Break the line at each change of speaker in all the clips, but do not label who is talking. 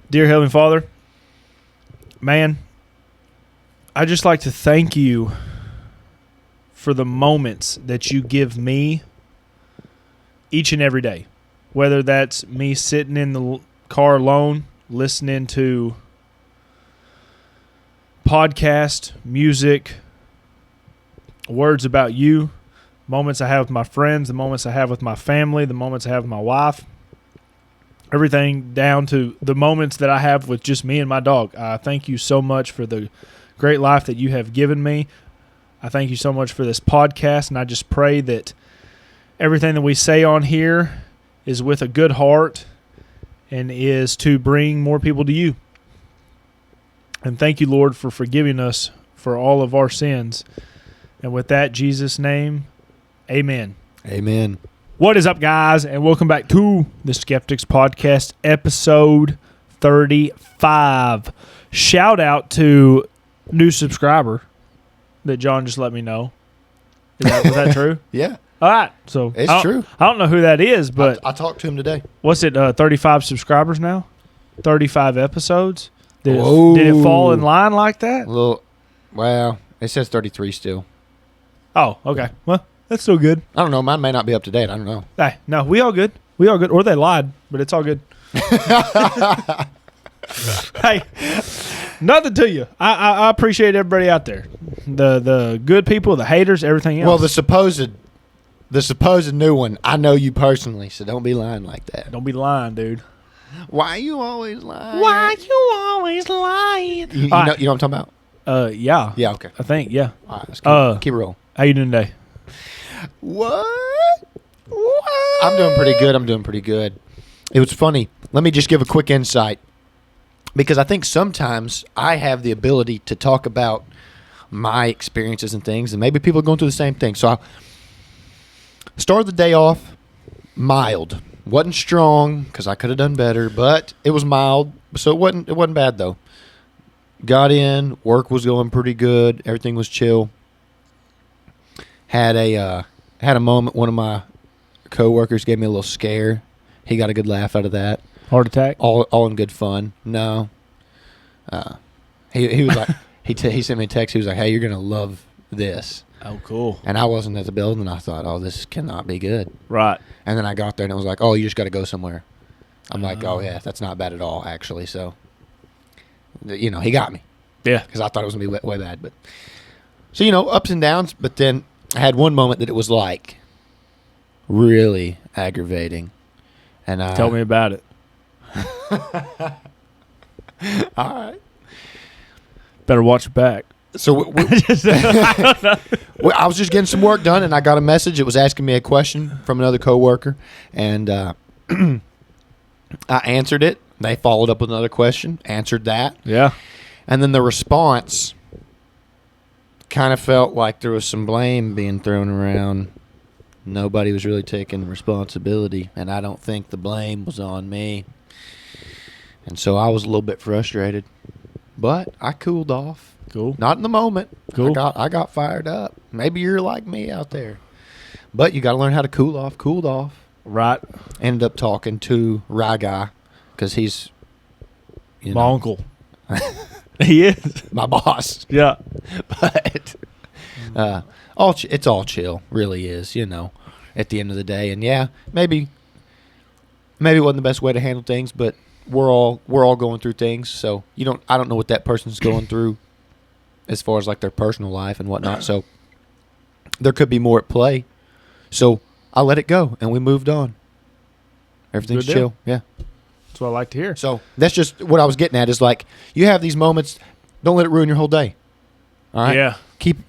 Dear Heavenly Father, man, I just like to thank you for the moments that you give me each and every day. Whether that's me sitting in the car alone, listening to podcast, music, words about you, moments I have with my friends, the moments I have with my family, the moments I have with my wife, everything down to the moments that I have with just me and my dog. I thank you so much for the great life that you have given me. I thank you so much for this podcast, and I just pray that everything that we say on here is with a good heart and is to bring more people to you. And thank you, Lord, for forgiving us for all of our sins. And with that, Jesus' name, amen.
Amen.
What is up, guys, and welcome back to the Skeptics Podcast, episode 35. Shout out to new subscriber that John just let me know. Was that true?
Yeah.
All right. So
It's true.
I don't know who that is, but
I talked to him today.
what's it, 35 subscribers now? 35 episodes? Did
Whoa.
it fall in line like that?
Well, it says 33 still.
Oh, okay. Well, that's still good.
I don't know. Mine may not be up to date. I don't know.
Hey, no, we all good. We all good. Or they lied, but it's all good. Hey, nothing to you. I appreciate everybody out there. The good people, the haters, everything else.
Well, the supposed new one, I know you personally, so don't be lying like that.
Don't be lying, dude.
Why you always lying?
Why you always lying?
You know what I'm talking about?
Yeah.
Yeah, okay.
I think, yeah.
All right, let's keep it rolling.
How you doing today?
What? I'm doing pretty good. It was funny. Let me just give a quick insight. Because I think sometimes I have the ability to talk about my experiences and things, and maybe people are going through the same thing. So I started the day off mild. Wasn't strong because I could have done better, but it was mild, so it wasn't bad though. Got in, work was going pretty good, everything was chill. Had a moment. One of my coworkers gave me a little scare. He got a good laugh out of that.
Heart attack?
All in good fun. No. He was like, he sent me a text. He was like, "Hey, you're gonna love this."
Oh, cool.
And I wasn't at the building. And I thought, "Oh, this cannot be good."
Right.
And then I got there and it was like, "Oh, you just got to go somewhere." I'm like, "Oh yeah, that's not bad at all, actually." So, he got me.
Yeah.
Because I thought it was gonna be way bad, but so ups and downs. But then I had one moment that it was like really aggravating, and
Tell me about it.
All right.
Better watch it back.
So I was just getting some work done, and I got a message. It was asking me a question from another coworker, and I answered it. They followed up with another question, answered that.
Yeah.
And then the response kind of felt like there was some blame being thrown around. Nobody was really taking responsibility, and I don't think the blame was on me. And so I was a little bit frustrated, but I cooled off.
Cool.
Not in the moment.
Cool.
I got fired up. Maybe you're like me out there, but you got to learn how to cool off. Cooled off.
Right.
Ended up talking to Rye Guy because he's
my uncle. He is
my boss.
Yeah.
But it's all chill. Really is. At the end of the day, and yeah, maybe it wasn't the best way to handle things, but we're all going through things. So I don't know what that person's going through as far as like their personal life and whatnot. So there could be more at play. So I let it go and we moved on. Everything's chill. Yeah.
That's what I like to hear.
So that's just what I was getting at is like you have these moments. Don't let it ruin your whole day. All right.
Yeah.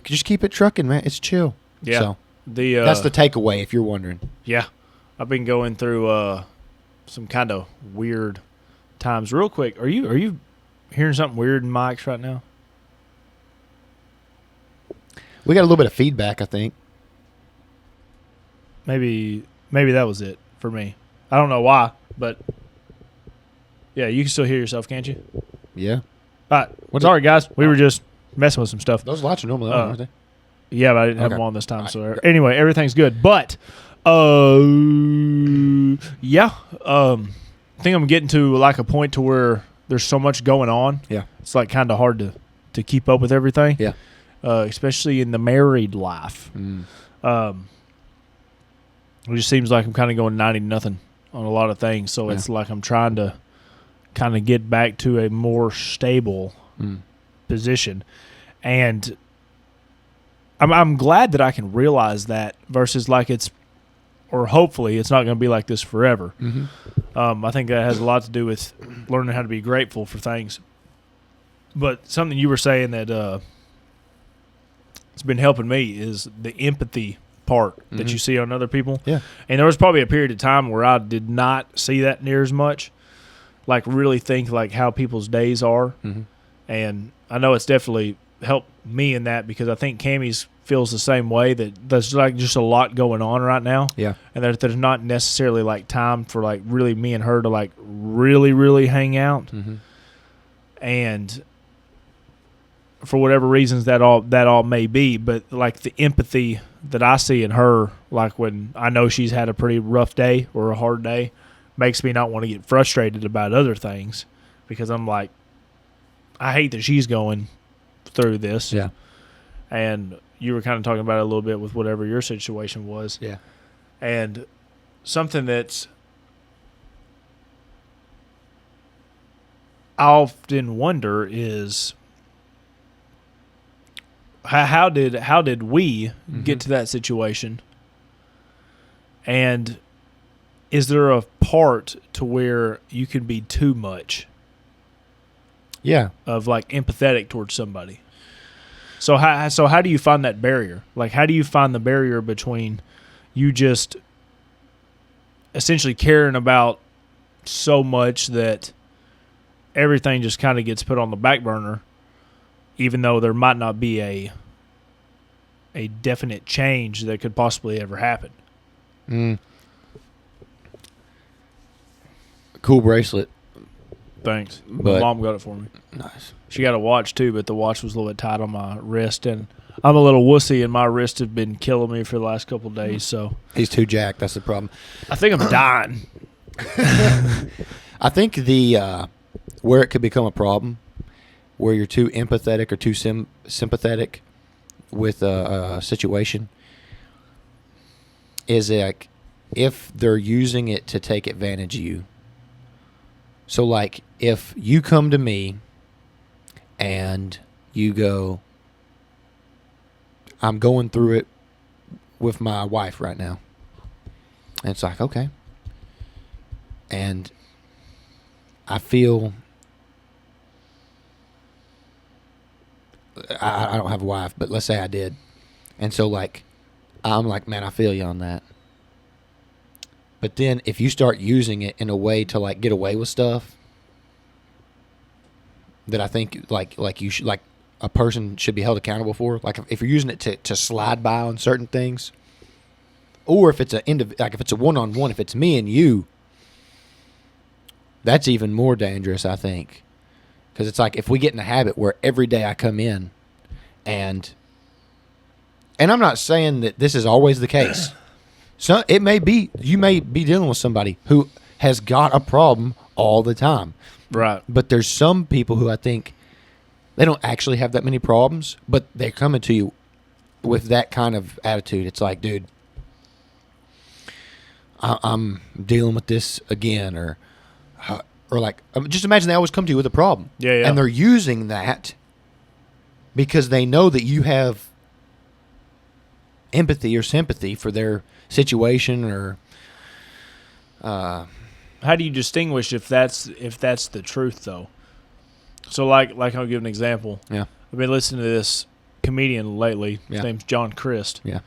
Just keep it trucking, man. It's chill.
Yeah.
So that's the takeaway if you're wondering.
Yeah. I've been going through some kind of weird times. Real quick, are you hearing something weird in mics right now?
We got a little bit of feedback, I think.
Maybe that was it for me. I don't know why, but yeah, you can still hear yourself, can't you?
Yeah.
All right. Sorry, guys. We were just messing with some stuff.
Those lights are normally on, aren't they?
Yeah, but I didn't have them on this time. So anyway, everything's good. But yeah, I think I'm getting to like a point to where there's so much going on.
Yeah.
It's like kind of hard to keep up with everything.
Yeah.
Especially in the married life. It just seems like I'm kind of going 90-0 on a lot of things. So it's like I'm trying to kind of get back to a more stable position. And I'm glad that I can realize that versus like or hopefully it's not going to be like this forever. I think that has a lot to do with learning how to be grateful for things. But something you were saying that it's been helping me is the empathy part that you see on other people.
Yeah.
And there was probably a period of time where I did not see that near as much, like really think like how people's days are. And I know it's definitely helped me in that because I think Cammie's feels the same way, that there's like just a lot going on right now.
Yeah.
And there's not necessarily like time for like really me and her to like really, really hang out. And for whatever reasons that all may be, but like the empathy that I see in her, like when I know she's had a pretty rough day or a hard day, makes me not want to get frustrated about other things because I'm like, I hate that she's going through this.
Yeah.
And you were kind of talking about it a little bit with whatever your situation was.
Yeah.
And something that's I often wonder is how did we get to that situation? And is there a part to where you can be too much?
Yeah.
Of like empathetic towards somebody. So how do you find that barrier? Like how do you find the barrier between you just essentially caring about so much that everything just kind of gets put on the back burner, even though there might not be a definite change that could possibly ever happen?
Cool bracelet.
Thanks. My
But-
mom got it for me.
Nice.
She got a watch too, but the watch was a little bit tight on my wrist, and I'm a little wussy, and my wrist have been killing me for the last couple of days. So
He's too jacked. That's the problem.
I think I'm dying.
I think the where it could become a problem, where you're too empathetic or too sympathetic with a situation, is like if they're using it to take advantage of you. So like if you come to me and you go, I'm going through it with my wife right now. And it's like, okay. And I feel I don't have a wife, but let's say I did. And so like I'm like, man, I feel you on that. But then if you start using it in a way to like get away with stuff that I think like you should, like a person should be held accountable for, like if you're using it to slide by on certain things, or if it's if it's a one-on-one, if it's me and you, that's even more dangerous, I think. Because it's like if we get in a habit where every day I come in and I'm not saying that this is always the case. So it may be, you may be dealing with somebody who has got a problem all the time.
Right.
But there's some people who I think they don't actually have that many problems, but they're coming to you with that kind of attitude. It's like, dude, I'm dealing with this again, or like, just imagine they always come to you with a problem.
Yeah.
And they're using that because they know that you have empathy or sympathy for their situation, or
How do you distinguish if that's the truth though? So like I'll give an example.
Yeah.
I've been listening to this comedian lately. His
Yeah.
name's John Christ.
Yeah.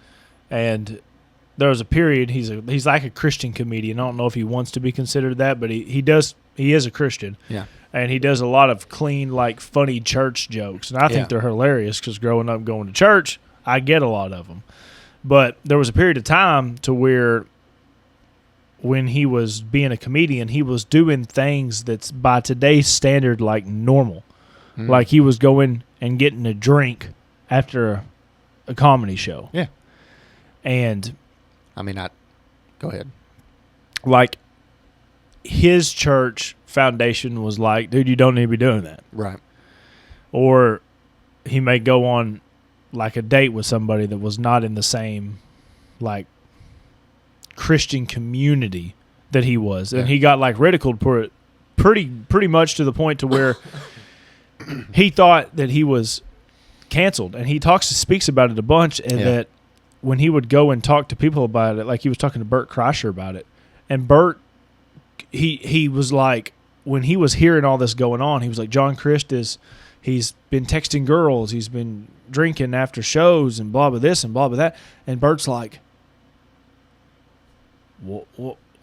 And there was a period he's like a Christian comedian. I don't know if he wants to be considered that, but he is a Christian.
Yeah.
And he does a lot of clean, like funny church jokes. And I think
Yeah.
they're hilarious because growing up going to church, I get a lot of them. But there was a period of time to where when he was being a comedian, he was doing things that's by today's standard like normal.
Mm.
Like he was going and getting a drink after a comedy show.
Yeah.
And
I mean, go ahead.
like his church foundation was like, dude, you don't need to be doing that.
Right.
Or he may go on like a date with somebody that was not in the same like Christian community that he was, and he got like ridiculed for it pretty much to the point to where he thought that he was canceled, and he speaks about it a bunch, and that when he would go and talk to people about it, like he was talking to Bert Kreischer about it, and Bert, he was like, when he was hearing all this going on, he was like, John Christ he's been texting girls, he's been drinking after shows and blah blah this and blah blah that, and Bert's like,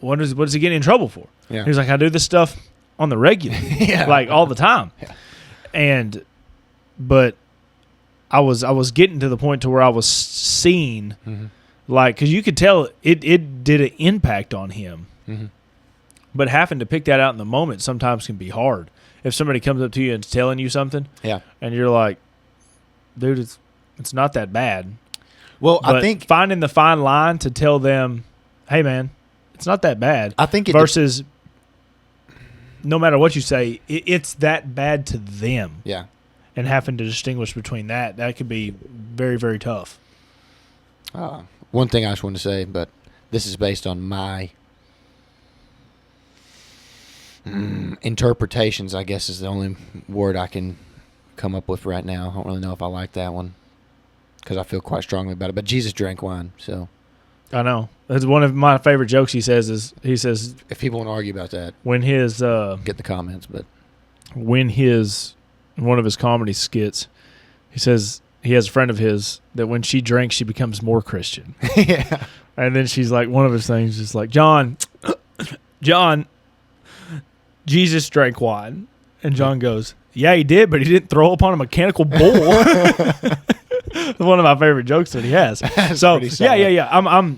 what is he getting in trouble for?
Yeah.
He's like, I do this stuff on the regular, like all the time, but I was getting to the point to where I was seeing, like, because you could tell it did an impact on him, but having to pick that out in the moment sometimes can be hard. If somebody comes up to you and is telling you something, and you're like, dude, it's not that bad.
Well,
but
I think
finding the fine line to tell them, hey, man, it's not that bad.
I think
versus no matter what you say, it's that bad to them.
Yeah.
And having to distinguish between that could be very, very tough.
One thing I just want to say, but this is based on my interpretations, I guess is the only word I can come up with right now. I don't really know if I like that one because I feel quite strongly about it. But Jesus drank wine, so.
I know. That's one of my favorite jokes he says
if people want to argue about that,
when his
get the comments, but
when one of his comedy skits, he says he has a friend of his that when she drinks she becomes more Christian.
Yeah.
And then she's like, one of his things is like, John, Jesus drank wine. And John goes, yeah, he did, but he didn't throw upon a mechanical bull. One of my favorite jokes that he has. So yeah. I'm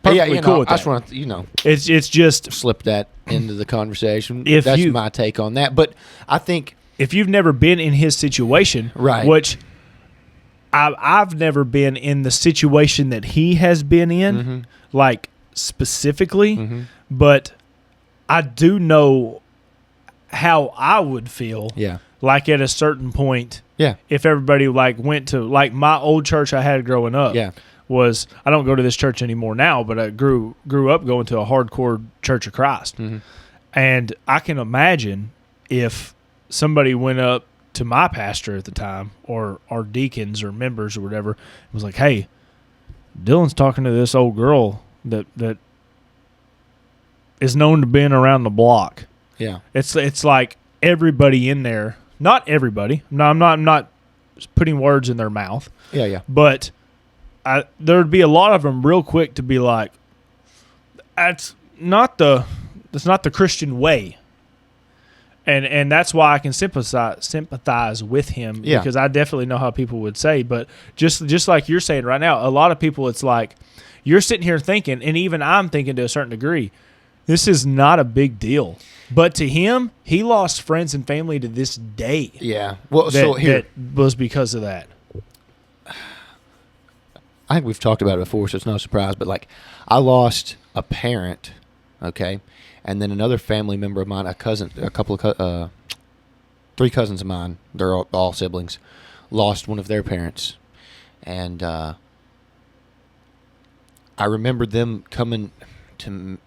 perfectly cool with that.
I just want to,
it's just
slip that into the conversation.
That's
my take on that. But I think
if you've never been in his situation,
right,
which I've never been in the situation that he has been in, like specifically, but I do know how I would feel.
Yeah.
Like at a certain point, if everybody like went to like my old church I had growing up, was I don't go to this church anymore now, but I grew up going to a hardcore Church of Christ, and I can imagine if somebody went up to my pastor at the time or our deacons or members or whatever, it was like, hey, Dylan's talking to this old girl that is known to being around the block.
Yeah,
it's like everybody in there. Not everybody. No, I'm not putting words in their mouth.
Yeah.
But there'd be a lot of them real quick to be like, that's not the Christian way. And that's why I can sympathize with him, because I definitely know how people would say. But just like you're saying right now, a lot of people, it's like you're sitting here thinking, and even I'm thinking to a certain degree, this is not a big deal. But to him, he lost friends and family to this day.
Yeah. Well,
that was because of that.
I think we've talked about it before, so it's no surprise. But like, I lost a parent, okay, and then another family member of mine, a cousin, three cousins of mine. They're all siblings. Lost one of their parents, and I remember them coming to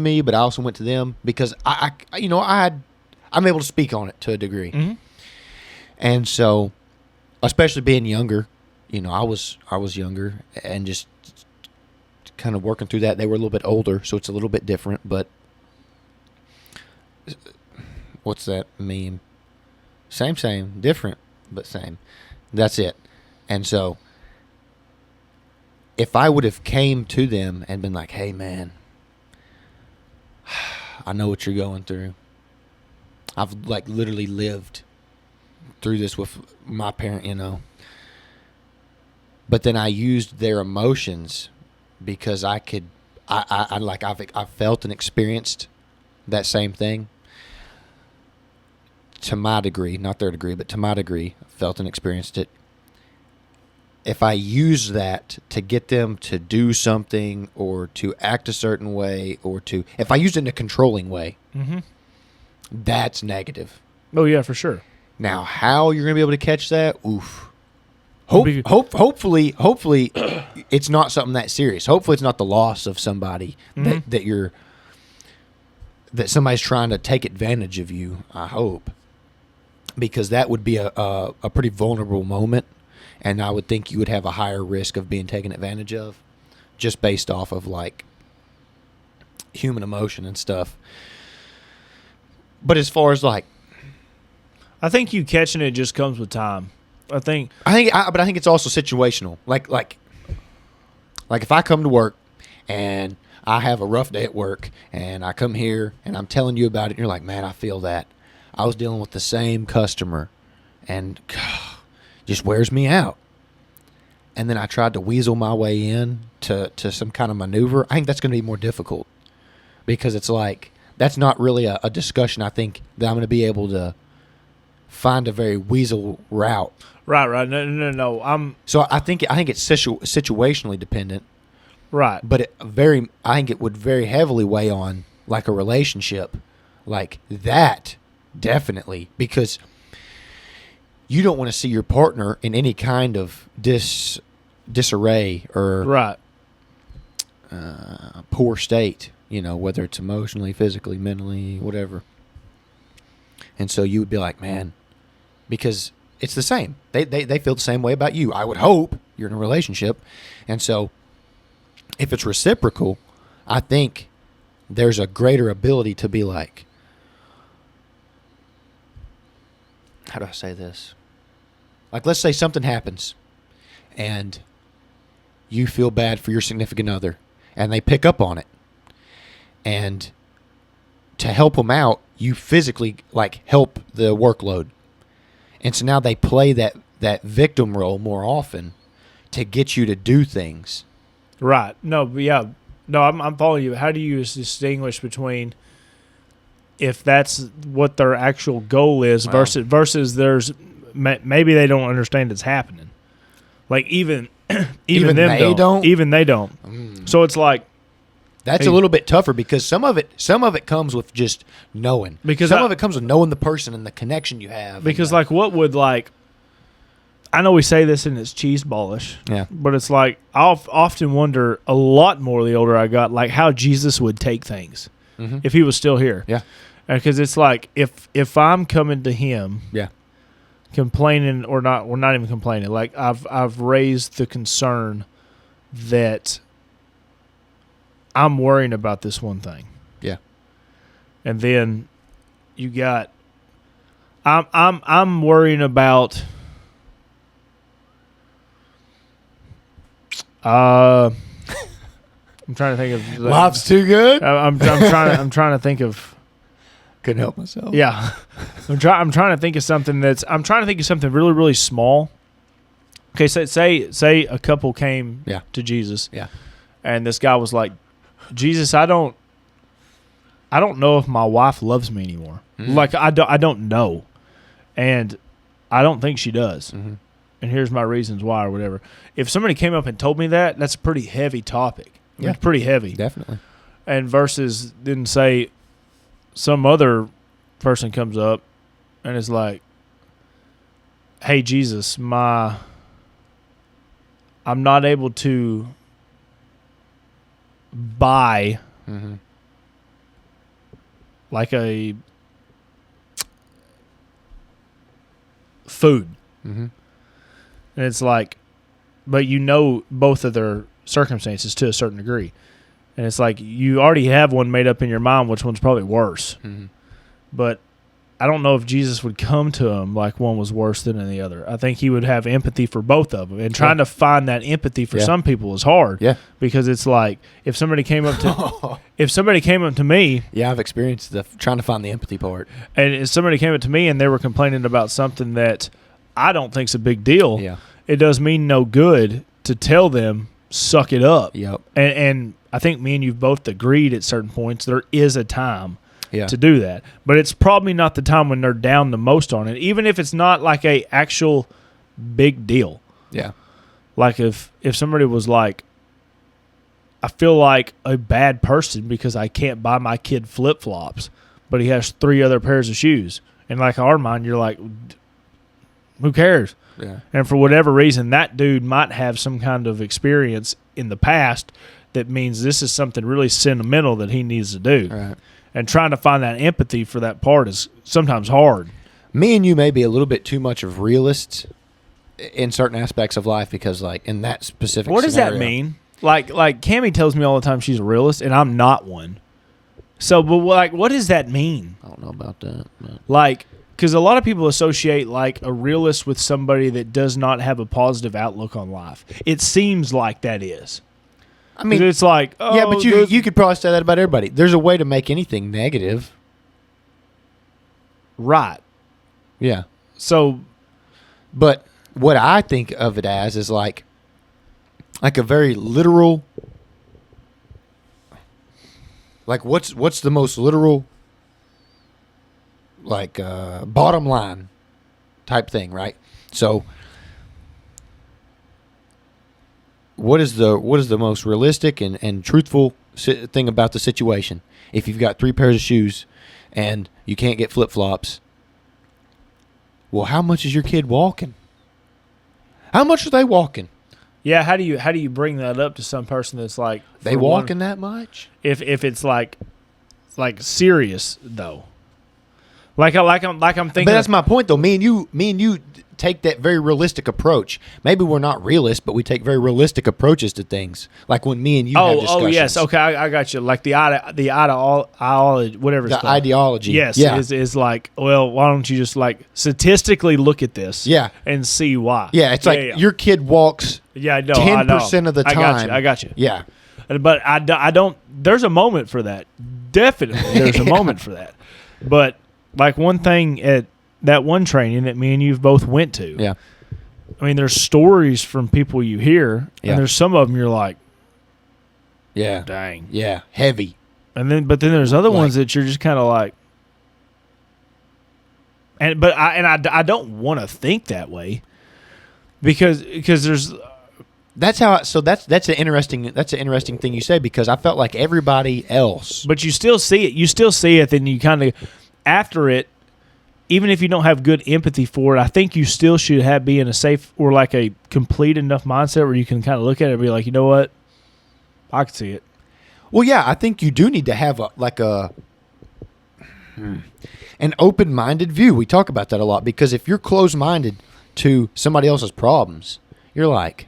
me, but I also went to them because I'm able to speak on it to a degree, and so, especially being younger, I was younger and just kind of working through that. They were a little bit older, so it's a little bit different. But what's that mean? Same, different, but same. That's it. And so, if I would have came to them and been like, "Hey, man, I know what you're going through. I've like literally lived through this with my parent, But then I used their emotions because I felt and experienced that same thing to my degree, not their degree, but to my degree, felt and experienced it. If I use that to get them to do something or to act a certain way if I used it in a controlling way, that's negative.
Oh, yeah, for sure.
Now, how you're going to be able to catch that? Oof. Hopefully, it's not something that serious. Hopefully, it's not the loss of somebody that somebody's trying to take advantage of you. I hope, because that would be a pretty vulnerable moment, and I would think you would have a higher risk of being taken advantage of, just based off of like human emotion and stuff. But as far as like,
I think you catching it just comes with time. I think
it's also situational. Like if I come to work and I have a rough day at work and I come here and I'm telling you about it, and you're like, man, I feel that. I was dealing with the same customer and just wears me out. And then I tried to weasel my way in to some kind of maneuver. I think that's going to be more difficult, because it's like, that's not really a discussion I think that I'm going to be able to find a very weasel route.
Right. No.
So I think it's situationally dependent.
Right.
But I think it would very heavily weigh on like a relationship, like that, definitely, because you don't want to see your partner in any kind of disarray or
right.
Poor state, whether it's emotionally, physically, mentally, whatever. And so you would be like, man, because it's the same. They feel the same way about you. I would hope you're in a relationship. And so if it's reciprocal, I think there's a greater ability to be like, how do I say this? Like, let's say something happens and you feel bad for your significant other and they pick up on it. And to help them out, you physically like help the workload. And so now they play that victim role more often to get you to do things.
Right. No, but yeah. No, I'm following you. How do you distinguish between if that's what their actual goal is versus there's maybe they don't understand it's happening. Like even them
they don't.
Even they don't. So it's like,
that's a little bit tougher, because some of it comes with just knowing. Because some of it comes with knowing the person and the connection you have.
Because like, what would like, I know we say this and it's cheeseballish.
Yeah.
But it's like, I'll often wonder a lot more the older I got, like how Jesus would take things if he was still here.
Yeah.
Because it's like, if I'm coming to him, complaining or not, we're not even complaining. Like I've raised the concern that I'm worrying about this one thing.
Yeah.
And then you got, I'm worrying about, I'm trying to think of
life's too good.
I'm trying to think of.
Couldn't help myself.
Yeah, I'm trying to think of something really, really small. Okay, so say a couple came to Jesus.
Yeah.
And this guy was like, Jesus, I don't know if my wife loves me anymore. Like I don't know, and I don't think she does. And here's my reasons why, or whatever. If somebody came up and told me that, that's a pretty heavy topic.
Yeah,
it's pretty heavy,
definitely.
And versus then say some other person comes up and is like, "Hey Jesus, I'm not able to buy like a food." And it's like, but both of their circumstances to a certain degree. And it's like, you already have one made up in your mind, which one's probably worse. But I don't know if Jesus would come to him like one was worse than the other. I think he would have empathy for both of them. And trying to find that empathy for some people is hard.
Yeah.
Because it's like, if somebody came up to me.
Yeah, I've experienced trying to find the empathy part.
And if somebody came up to me and they were complaining about something that I don't think's a big deal, it does mean no good to tell them, suck it up.
Yep.
And I think me and you've both agreed at certain points there is a time
to
do that. But it's probably not the time when they're down the most on it, even if it's not like a actual big deal.
Yeah.
Like if somebody was like, I feel like a bad person because I can't buy my kid flip-flops. but he has 3 other pairs of shoes. And like our mind, you're like, who cares?
Yeah.
And for whatever reason, that dude might have some kind of experience in the past that means this is something really sentimental that he needs to do.
Right.
And trying to find that empathy for that part is sometimes hard.
Me and you may be a little bit too much of realists in certain aspects of life because, like, in that specific
What does
scenario,
that mean? Like Cammie tells me all the time she's a realist, and I'm not one. So, but like, what does that mean?
I don't know about that. But.
Like, because a lot of people associate like a realist with somebody that does not have a positive outlook on life. It seems like that is.
I mean,
it's like, oh,
yeah, but you could probably say that about everybody. There's a way to make anything negative.
Right.
Yeah.
So,
but what I think of it as is like a very literal. Like what's the most literal, like bottom line type thing, right? So what is the most realistic and truthful thing about the situation? If you've got 3 pairs of shoes and you can't get flip-flops, well, how much is your kid walking? How much are they walking?
yeah, how do you bring that up to some person that's like
They walking that much?
If it's like serious though, like I'm thinking.
But that's my point, though. Me and you take that very realistic approach. Maybe we're not realists, but we take very realistic approaches to things. Like when me and you have discussions.
Oh yes, okay, I got you. Like the whatever it's
The
called.
ideology.
Yes,
yeah.
is like, well, why don't you just like statistically look at this?
Yeah.
And see why.
Yeah, it's like your kid walks.
Yeah, I know.
10% of the time.
I got you.
Yeah.
But I don't. There's a moment for that. Definitely, there's a moment for that. But like one thing at that one training that me and you both went to.
Yeah.
I mean, there's stories from people you hear,
Yeah.
and there's some of them you're like,
Yeah.
dang.
Yeah. Heavy.
But then there's other ones that you're just kind of like, but I don't want to think that way because there's.
That's how. That's an interesting thing you say because I felt like everybody else.
But you still see it. You still see it. Then you kind of after it, even if you don't have good empathy for it, I think you still should be in a safe or like a complete enough mindset where you can kind of look at it and be like, you know what, I can see it.
Well, yeah, I think you do need to have an open-minded view. We talk about that a lot because if you're closed-minded to somebody else's problems, you're like,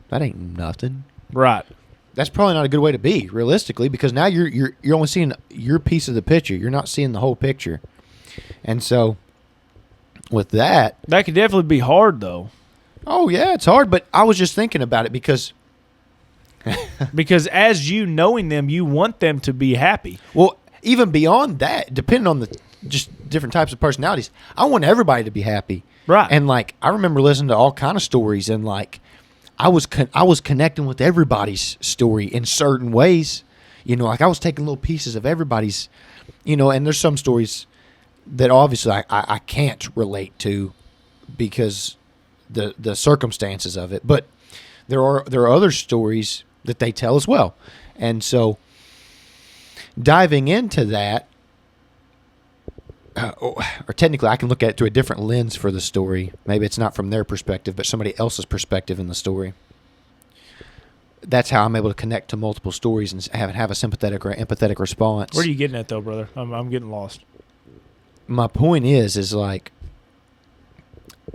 that ain't nothing.
Right.
That's probably not a good way to be, realistically, because now you're only seeing your piece of the picture. You're not seeing the whole picture. And so, with that
could definitely be hard, though.
Oh, yeah, it's hard, but I was just thinking about it because...
because as you knowing them, you want them to be happy.
Well, even beyond that, depending on the just different types of personalities, I want everybody to be happy.
Right.
And, like, I remember listening to all kind of stories, and, like, I was connecting with everybody's story in certain ways. You know, like, I was taking little pieces of everybody's, you know, and there's some stories that obviously I can't relate to because the circumstances of it. But there are other stories that they tell as well. And so diving into that, or technically I can look at it through a different lens for the story. Maybe it's not from their perspective, but somebody else's perspective in the story. That's how I'm able to connect to multiple stories and have a sympathetic or empathetic response.
Where are you getting at, though, brother? I'm getting lost.
My point is like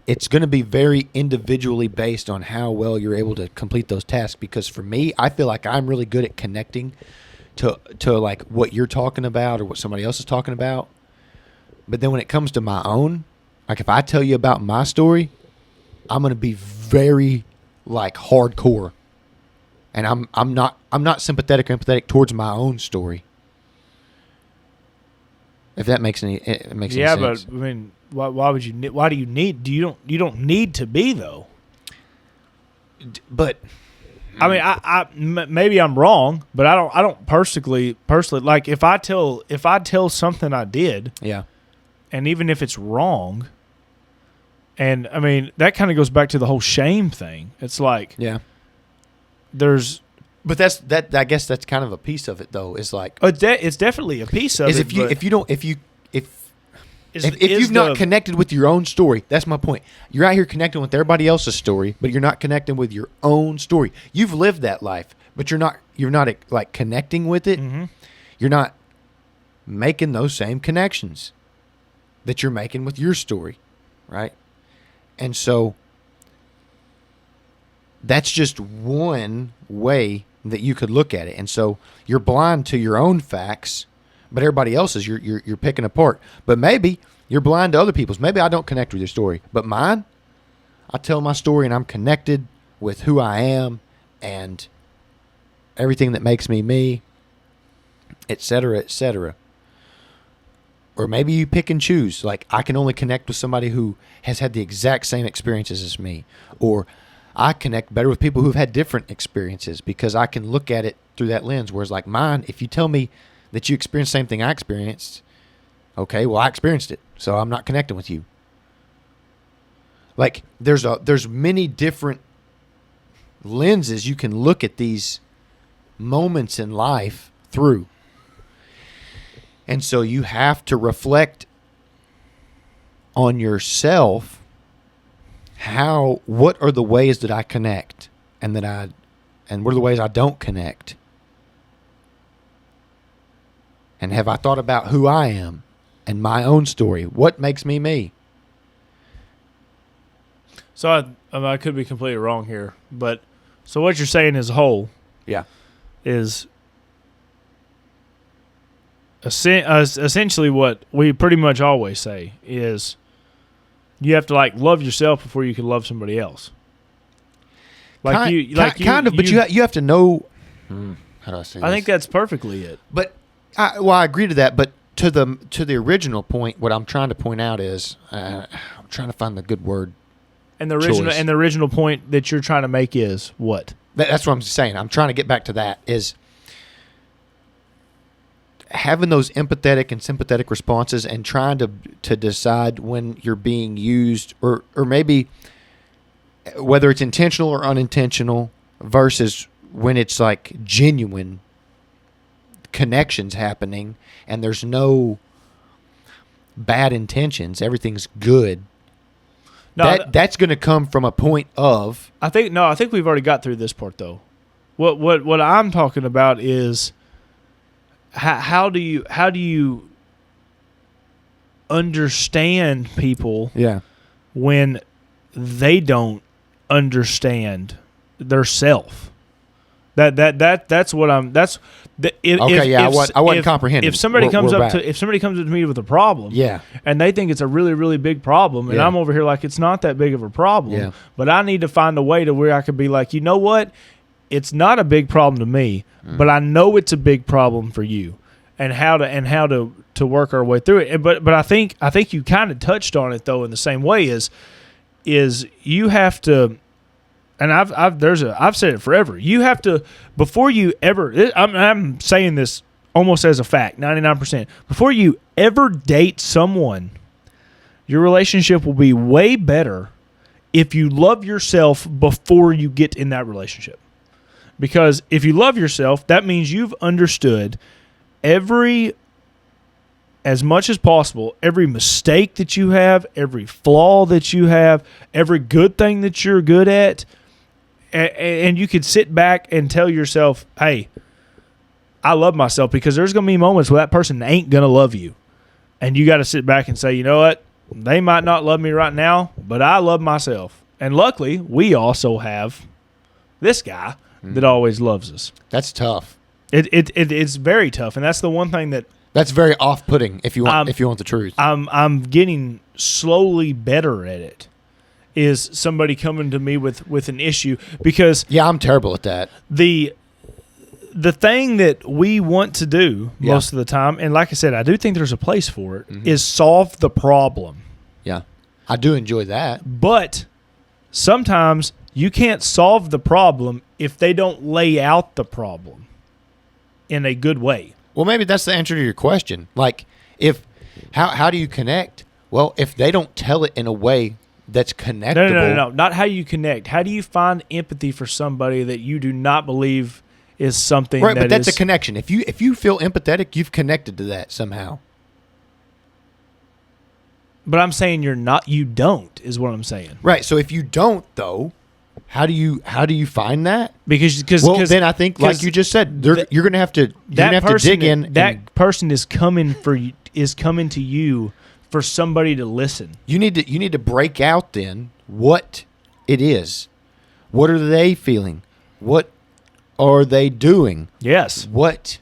it's going to be very individually based on how well you're able to complete those tasks. Because for me, I feel like I'm really good at connecting to like what you're talking about or what somebody else is talking about. But then when it comes to my own, like if I tell you about my story, I'm going to be very like hardcore, and I'm not sympathetic or empathetic towards my own story. If that makes any any sense.
Yeah, but I mean, why would you? Why do you need? You don't need to be though.
But
I mean, maybe I'm wrong, but I don't personally like if I tell something I did.
Yeah. And
even if it's wrong, and I mean that kind of goes back to the whole shame thing. It's like
But I guess that's kind of a piece of it, though. Is like
it's definitely a piece of it.
If you you've not connected with your own story, that's my point. You're out here connecting with everybody else's story, but you're not connecting with your own story. You've lived that life, but you're not like connecting with it.
Mm-hmm.
You're not making those same connections that you're making with your story, right? And so that's just one way that you could look at it. And so you're blind to your own facts, but everybody else's you're picking apart. But maybe you're blind to other people's. Maybe I don't connect with your story, but mine, I tell my story and I'm connected with who I am and everything that makes me me, etc., etc. Or maybe you pick and choose. Like, I can only connect with somebody who has had the exact same experiences as me. Or I connect better with people who've had different experiences because I can look at it through that lens. Whereas, like mine, if you tell me that you experienced the same thing I experienced, okay, well, I experienced it, so I'm not connecting with you. Like, there's many different lenses you can look at these moments in life through. And so you have to reflect on yourself. What are the ways that I connect and what are the ways I don't connect? And have I thought about who I am and my own story? What makes me me?
So I could be completely wrong here, but so what you're saying as a whole,
Yeah,
is essentially what we pretty much always say is you have to like love yourself before you can love somebody else. Like you have to know. How do I say this? I think that's perfectly it.
But I agree to that. But to the original point, what I'm trying to point out is I'm trying to find the good word.
And the original point that you're trying to make is what?
That's what I'm saying. I'm trying to get back to that is having those empathetic and sympathetic responses and trying to decide when you're being used or maybe whether it's intentional or unintentional versus when it's like genuine connections happening and there's no bad intentions. Everything's good. No, that's going to come from a point of.
I think we've already got through this part though. What I'm talking about is how do you understand people?
Yeah.
When they don't understand their self. That's what I'm. That's the.
I wasn't comprehending.
If somebody comes up to me with a problem,
yeah,
and they think it's a really really big problem, and I'm over here like it's not that big of a problem, but I need to find a way to where I could be like, you know what, it's not a big problem to me, but I know it's a big problem for you, and how to work our way through it. But I think you kind of touched on it though in the same way is you have to. And I've said it forever. You have to, before you ever, I'm saying this almost as a fact, 99%. Before you ever date someone, your relationship will be way better if you love yourself before you get in that relationship. Because if you love yourself, that means you've understood as much as possible, every mistake that you have, every flaw that you have, every good thing that you're good at. And you could sit back and tell yourself, hey, I love myself, because there's going to be moments where that person ain't going to love you. And you got to sit back and say, you know what? They might not love me right now, but I love myself. And luckily, we also have this guy that always loves us.
That's tough.
It's very tough. And that's the one thing
that's very off-putting if you want the truth.
I'm getting slowly better at it. Is somebody coming to me with an issue, because
I'm terrible at that.
The thing that we want to do most of the time, and like I said, I do think there's a place for it, is solve the problem.
Yeah, I do enjoy that.
But sometimes you can't solve the problem if they don't lay out the problem in a good way.
Well, maybe that's the answer to your question. Like, how do you connect? Well, if they don't tell it in a way that's connectable.
No. Not how you connect. How do you find empathy for somebody that you do not believe is something
right? But that's a connection. If you feel empathetic, you've connected to that somehow.
But I'm saying you don't is what I'm saying.
Right. So if you don't, though, how do you find that?
Because
then I think, like you just said, you're gonna have to dig in.
That person is coming to you for somebody to listen.
You need to break out then what it is. What are they feeling? What are they doing?
Yes.
What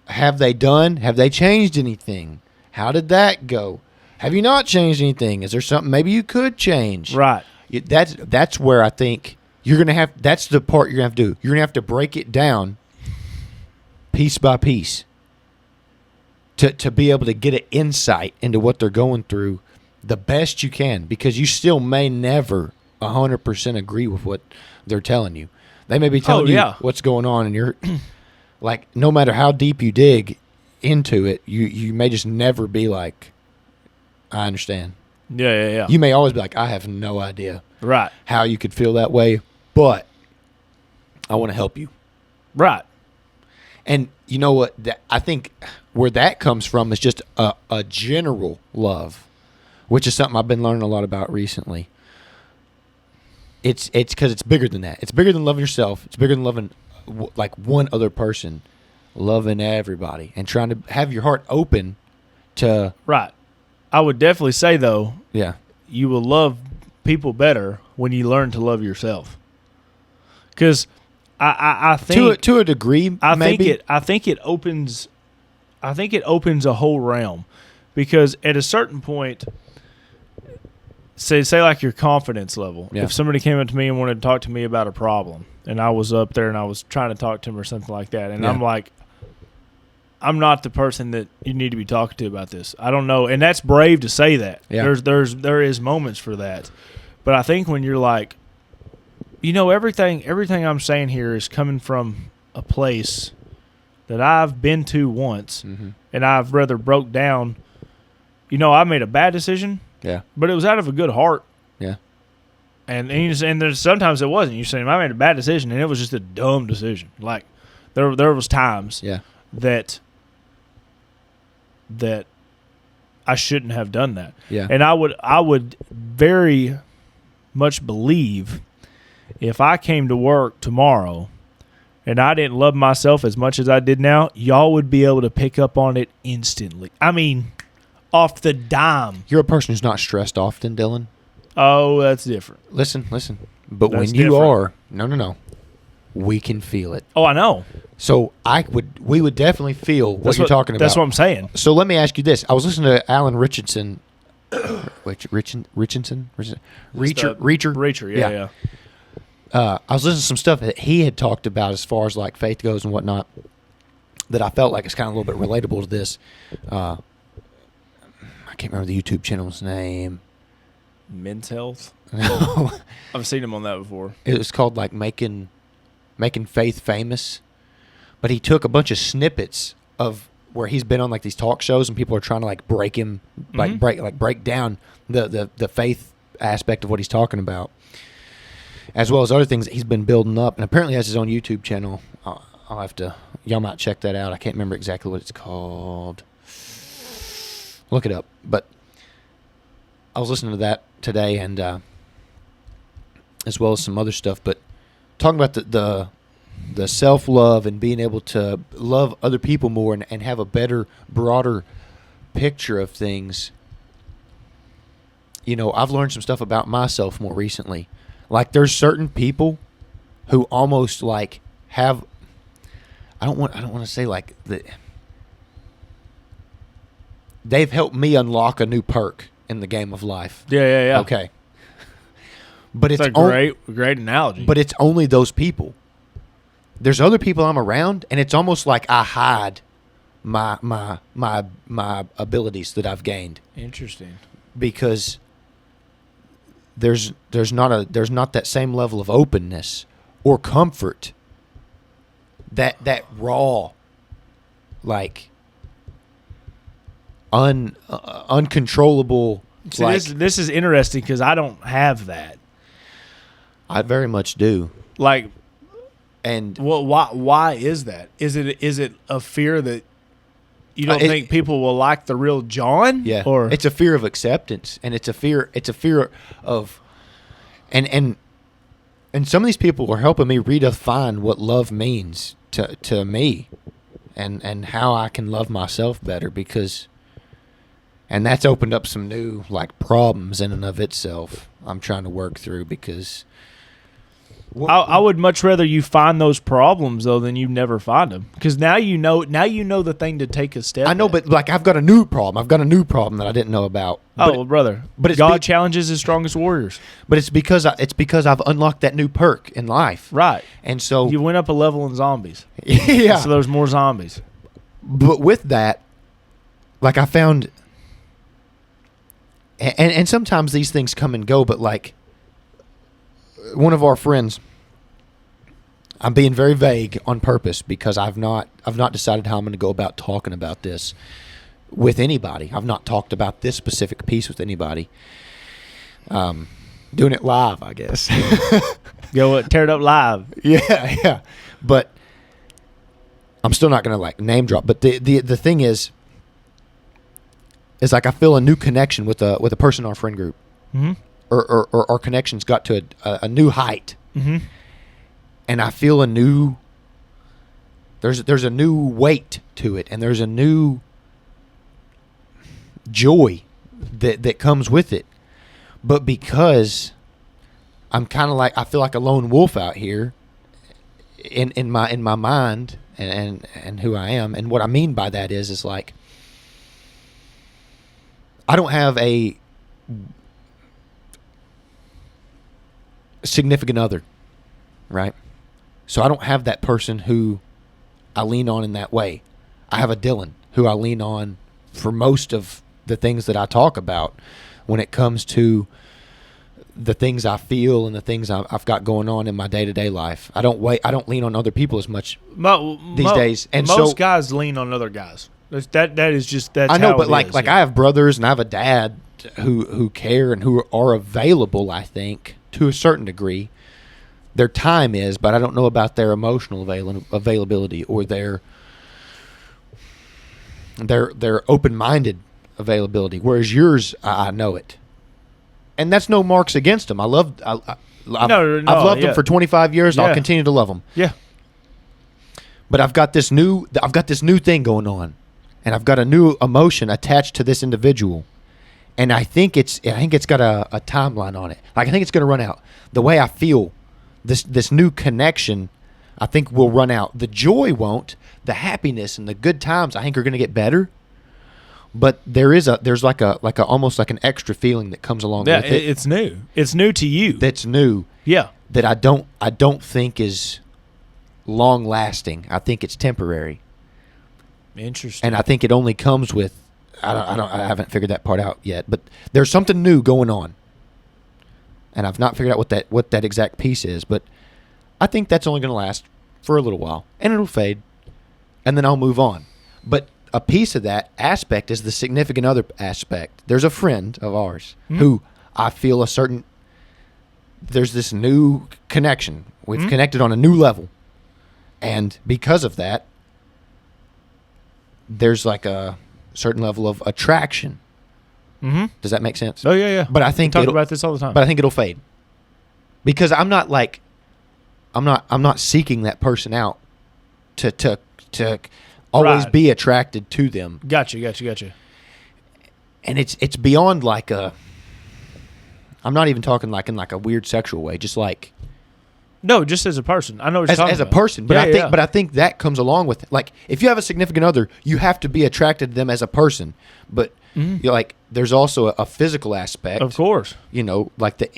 have they done? Have they changed anything? How did that go? Have you not changed anything? Is there something maybe you could change?
Right.
That's where I think you're going to have – that's the part you're going to have to do. You're going to have to break it down piece by piece to be able to get an insight into what they're going through the best you can, because you still may never 100% agree with what they're telling you. They may be telling you what's going on, and you're – like, no matter how deep you dig into it, you may just never be like, I understand.
Yeah.
You may always be like, I have no idea how you could feel that way, but I want to help you.
Right.
And you know what? I think where that comes from is just a general love, which is something I've been learning a lot about recently. It's because it's bigger than that. It's bigger than loving yourself. It's bigger than loving like one other person, loving everybody and trying to have your heart open to.
Right. I would definitely say, though,
you
will love people better when you learn to love yourself. Because I think
to a degree,
I
maybe.
think it opens a whole realm, because at a certain point, say like your confidence level.
Yeah.
If somebody came up to me and wanted to talk to me about a problem, and I was up there and I was trying to talk to him or something like that, and I'm like, I'm not the person that you need to be talking to about this. I don't know, and that's brave to say that.
Yeah.
There is moments for that, but I think when you're like, everything I'm saying here is coming from a place that I've been to once, and I've rather broke down. I made a bad decision, but it was out of a good heart, and there's sometimes it wasn't. You're saying I made a bad decision, and it was just a dumb decision. Like there was times, that I shouldn't have done that.
Yeah.
And I would very much believe if I came to work tomorrow and I didn't love myself as much as I did now, y'all would be able to pick up on it instantly. I mean, off the dime.
You're a person who's not stressed often, Dylan.
Oh, that's different.
Listen. But
That's
when you
different.
are, no. We can feel it.
Oh, I know.
So we would definitely feel what you're talking about.
That's what I'm saying.
So let me ask you this. I was listening to Alan Richardson. Richardson? Reacher,
yeah.
I was listening to some stuff that he had talked about as far as like faith goes and whatnot, that I felt like it's kind of a little bit relatable to this. I can't remember the YouTube channel's name.
Men's Health?
No.
I've seen him on that before.
It was called like Making Faith Famous. But he took a bunch of snippets of where he's been on like these talk shows and people are trying to like break him, break down the faith aspect of what he's talking about, as well as other things that he's been building up. And apparently he has his own YouTube channel. I'll have to, y'all might check that out. I can't remember exactly what it's called. Look it up. But I was listening to that today, and as well as some other stuff. But talking about the self-love and being able to love other people more and have a better, broader picture of things. I've learned some stuff about myself more recently. Like there's certain people who almost like have, I don't want to say like they've helped me unlock a new perk in the game of life.
Yeah.
Okay. But it's
a great analogy.
But it's only those people. There's other people I'm around, and it's almost like I hide my abilities that I've gained.
Interesting.
Because there's not that same level of openness or comfort. That raw, like uncontrollable.
See, this is interesting because I don't have that.
I very much do.
Like,
and
well, why is that? Is it a fear that You don't think people will like the real John?
Yeah.
Or
it's a fear of acceptance, and it's a fear of and some of these people are helping me redefine what love means to me and how I can love myself better, because and that's opened up some new like problems in and of itself I'm trying to work through, because
I would much rather you find those problems though than you never find them, because now you know the thing to take a step.
I know, but like I've got a new problem that I didn't know about.
Well, brother,
but it's
God challenges his strongest warriors.
But it's because I've unlocked that new perk in life,
right?
And so
you went up a level in zombies.
Yeah.
So there's more zombies.
But with that, like I found, and sometimes these things come and go. But like one of our friends, I'm being very vague on purpose because I've not decided how I'm going to go about talking about this with anybody. I've not talked about this specific piece with anybody. Doing it live, I guess.
Go tear it up live.
Yeah. But I'm still not going to like name drop. But the thing is like I feel a new connection with a person in our friend group.
Mm-hmm.
Or our connections got to a new height.
Mm-hmm.
And I feel a new there's a new weight to it, and there's a new joy that comes with it. But because I'm kind of like I feel like a lone wolf out here in my mind and who I am, and what I mean by that is like I don't have a significant other, right? So I don't have that person who I lean on in that way. I have a Dylan who I lean on for most of the things that I talk about when it comes to the things I feel and the things I've got going on in my day-to-day life. I don't lean on other people as much these days. And
most guys lean on other guys. That is just that's.
I know,
how
but
it
like
is,
I have brothers and I have a dad who care and who are available, I think, to a certain degree. Their time is, but I don't know about their emotional availability or their open-minded availability. Whereas yours, I know it, and that's no marks against them. I've loved them for 25 years. Yeah. I'll continue to love them.
Yeah.
But I've got this new thing going on, and I've got a new emotion attached to this individual. And I think it's got a timeline on it. Like I think it's going to run out. The way I feel, this new connection, I think will run out. The joy won't. The happiness and the good times, I think, are going to get better. But there's like a almost like an extra feeling that comes along with it.
It's new. It's new to you.
That's new.
Yeah.
That I don't think is long lasting. I think it's temporary.
Interesting.
And I think it only comes with. I haven't figured that part out yet, but there's something new going on, and I've not figured out what that exact piece is. But I think that's only going to last for a little while, and it'll fade, and then I'll move on. But a piece of that aspect is the significant other aspect. There's a friend of ours who I feel there's this new connection. We've connected on a new level, and because of that, there's like a certain level of attraction. Mm-hmm. Does that make sense?
Oh yeah.
But I think
we talk about this all the time.
But I think it'll fade because I'm not seeking that person out to always be attracted to them.
Gotcha.
And it's beyond like a. I'm not even talking like in like a weird sexual way. Just like.
No, just as a person. I know what you're talking
as a
about.
person, but I think that comes along with it. Like if you have a significant other, you have to be attracted to them as a person. But you're like there's also a physical aspect.
Of course.
You know, like the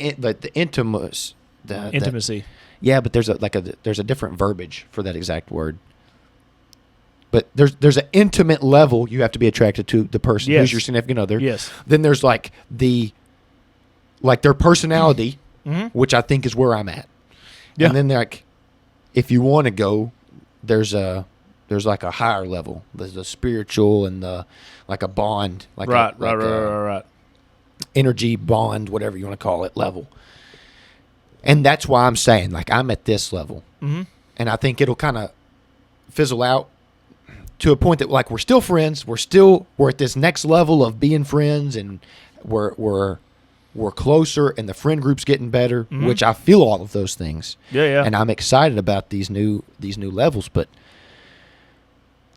intimacy.
Intimacy.
Yeah, but there's a different verbiage for that exact word. But there's an intimate level you have to be attracted to the person who's your significant other.
Yes.
Then there's like their personality, which I think is where I'm at. Yeah. And then like, if you want to go, there's like a higher level. There's the spiritual and the like a bond, like
right.
Energy bond, whatever you want to call it, level. And that's why I'm saying like I'm at this level, and I think it'll kind of fizzle out to a point that like we're still friends. We're at this next level of being friends, and we're closer, and the friend group's getting better, which I feel all of those things.
Yeah.
And I'm excited about these new levels, but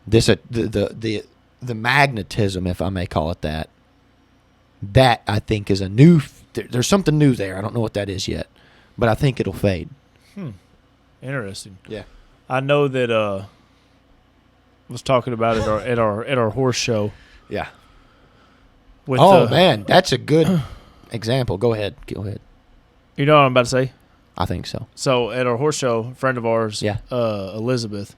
this the magnetism, if I may call it that I think is a new. There's something new there. I don't know what that is yet, but I think it'll fade.
Interesting.
Yeah.
I know that I was talking about it at our horse show.
Yeah.
Man,
that's a good example. Go ahead.
You know what I'm about to say?
I think so.
So at our horse show, a friend of ours, Elizabeth,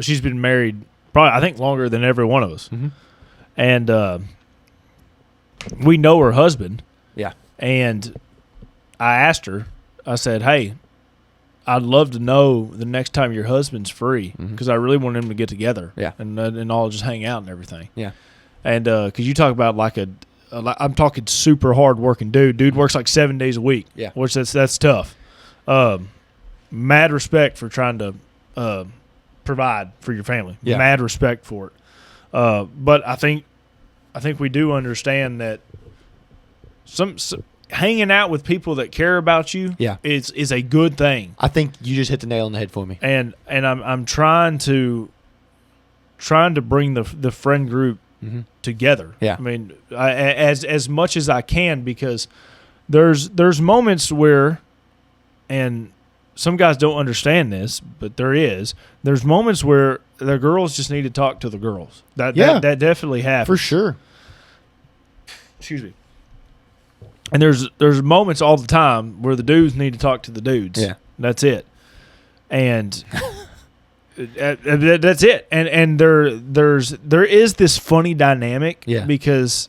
she's been married probably I think longer than every one of us, and we know her husband.
Yeah.
And I asked her, I said, "Hey, I'd love to know the next time your husband's free because I really want him to get together, and all just hang out and everything."
Yeah.
And because you talk about like I'm talking super hard working dude. Dude works like 7 days a week.
Yeah.
Which that's tough. Mad respect for trying to provide for your family.
Yeah.
Mad respect for it. But I think we do understand that some hanging out with people that care about you is a good thing.
I think you just hit the nail on the head for me.
And I'm trying to bring the friend group together.
Yeah.
I mean, as much as I can, because there's moments where, and some guys don't understand this, but there's moments where the girls just need to talk to the girls. That definitely happens.
For sure.
Excuse me. And there's moments all the time where the dudes need to talk to the dudes.
Yeah.
That's it. And that's it. And there is this funny dynamic because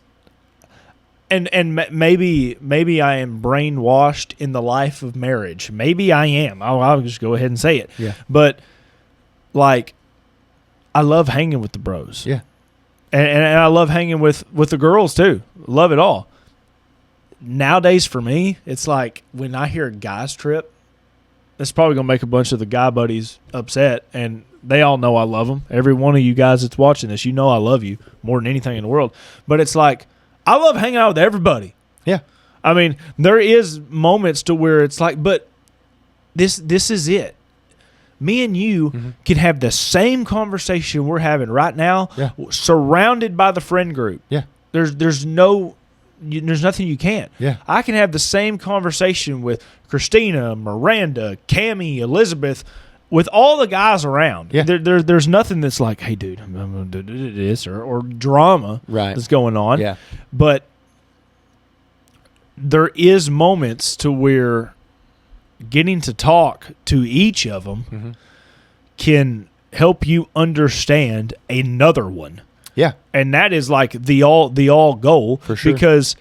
and maybe I am brainwashed in the life of marriage. Maybe I am. I'll just go ahead and say it.
Yeah.
But like I love hanging with the bros.
Yeah.
And I love hanging with the girls too. Love it all. Nowadays for me, it's like when I hear a guys trip, that's probably going to make a bunch of the guy buddies upset, and they all know I love them. Every one of you guys that's watching this, you know I love you more than anything in the world. But it's like I love hanging out with everybody.
Yeah.
I mean, there is moments to where it's like, but this is it. Me and you can have the same conversation we're having right now, surrounded by the friend group.
Yeah.
There's nothing you can't.
Yeah.
I can have the same conversation with Christina, Miranda, Cammie, Elizabeth, with all the guys around.
Yeah.
There's nothing that's like, hey, dude, I'm going to do this or drama that's going on.
Yeah.
But there is moments to where getting to talk to each of them can help you understand another one.
Yeah.
And that is like the all goal.
For sure.
Because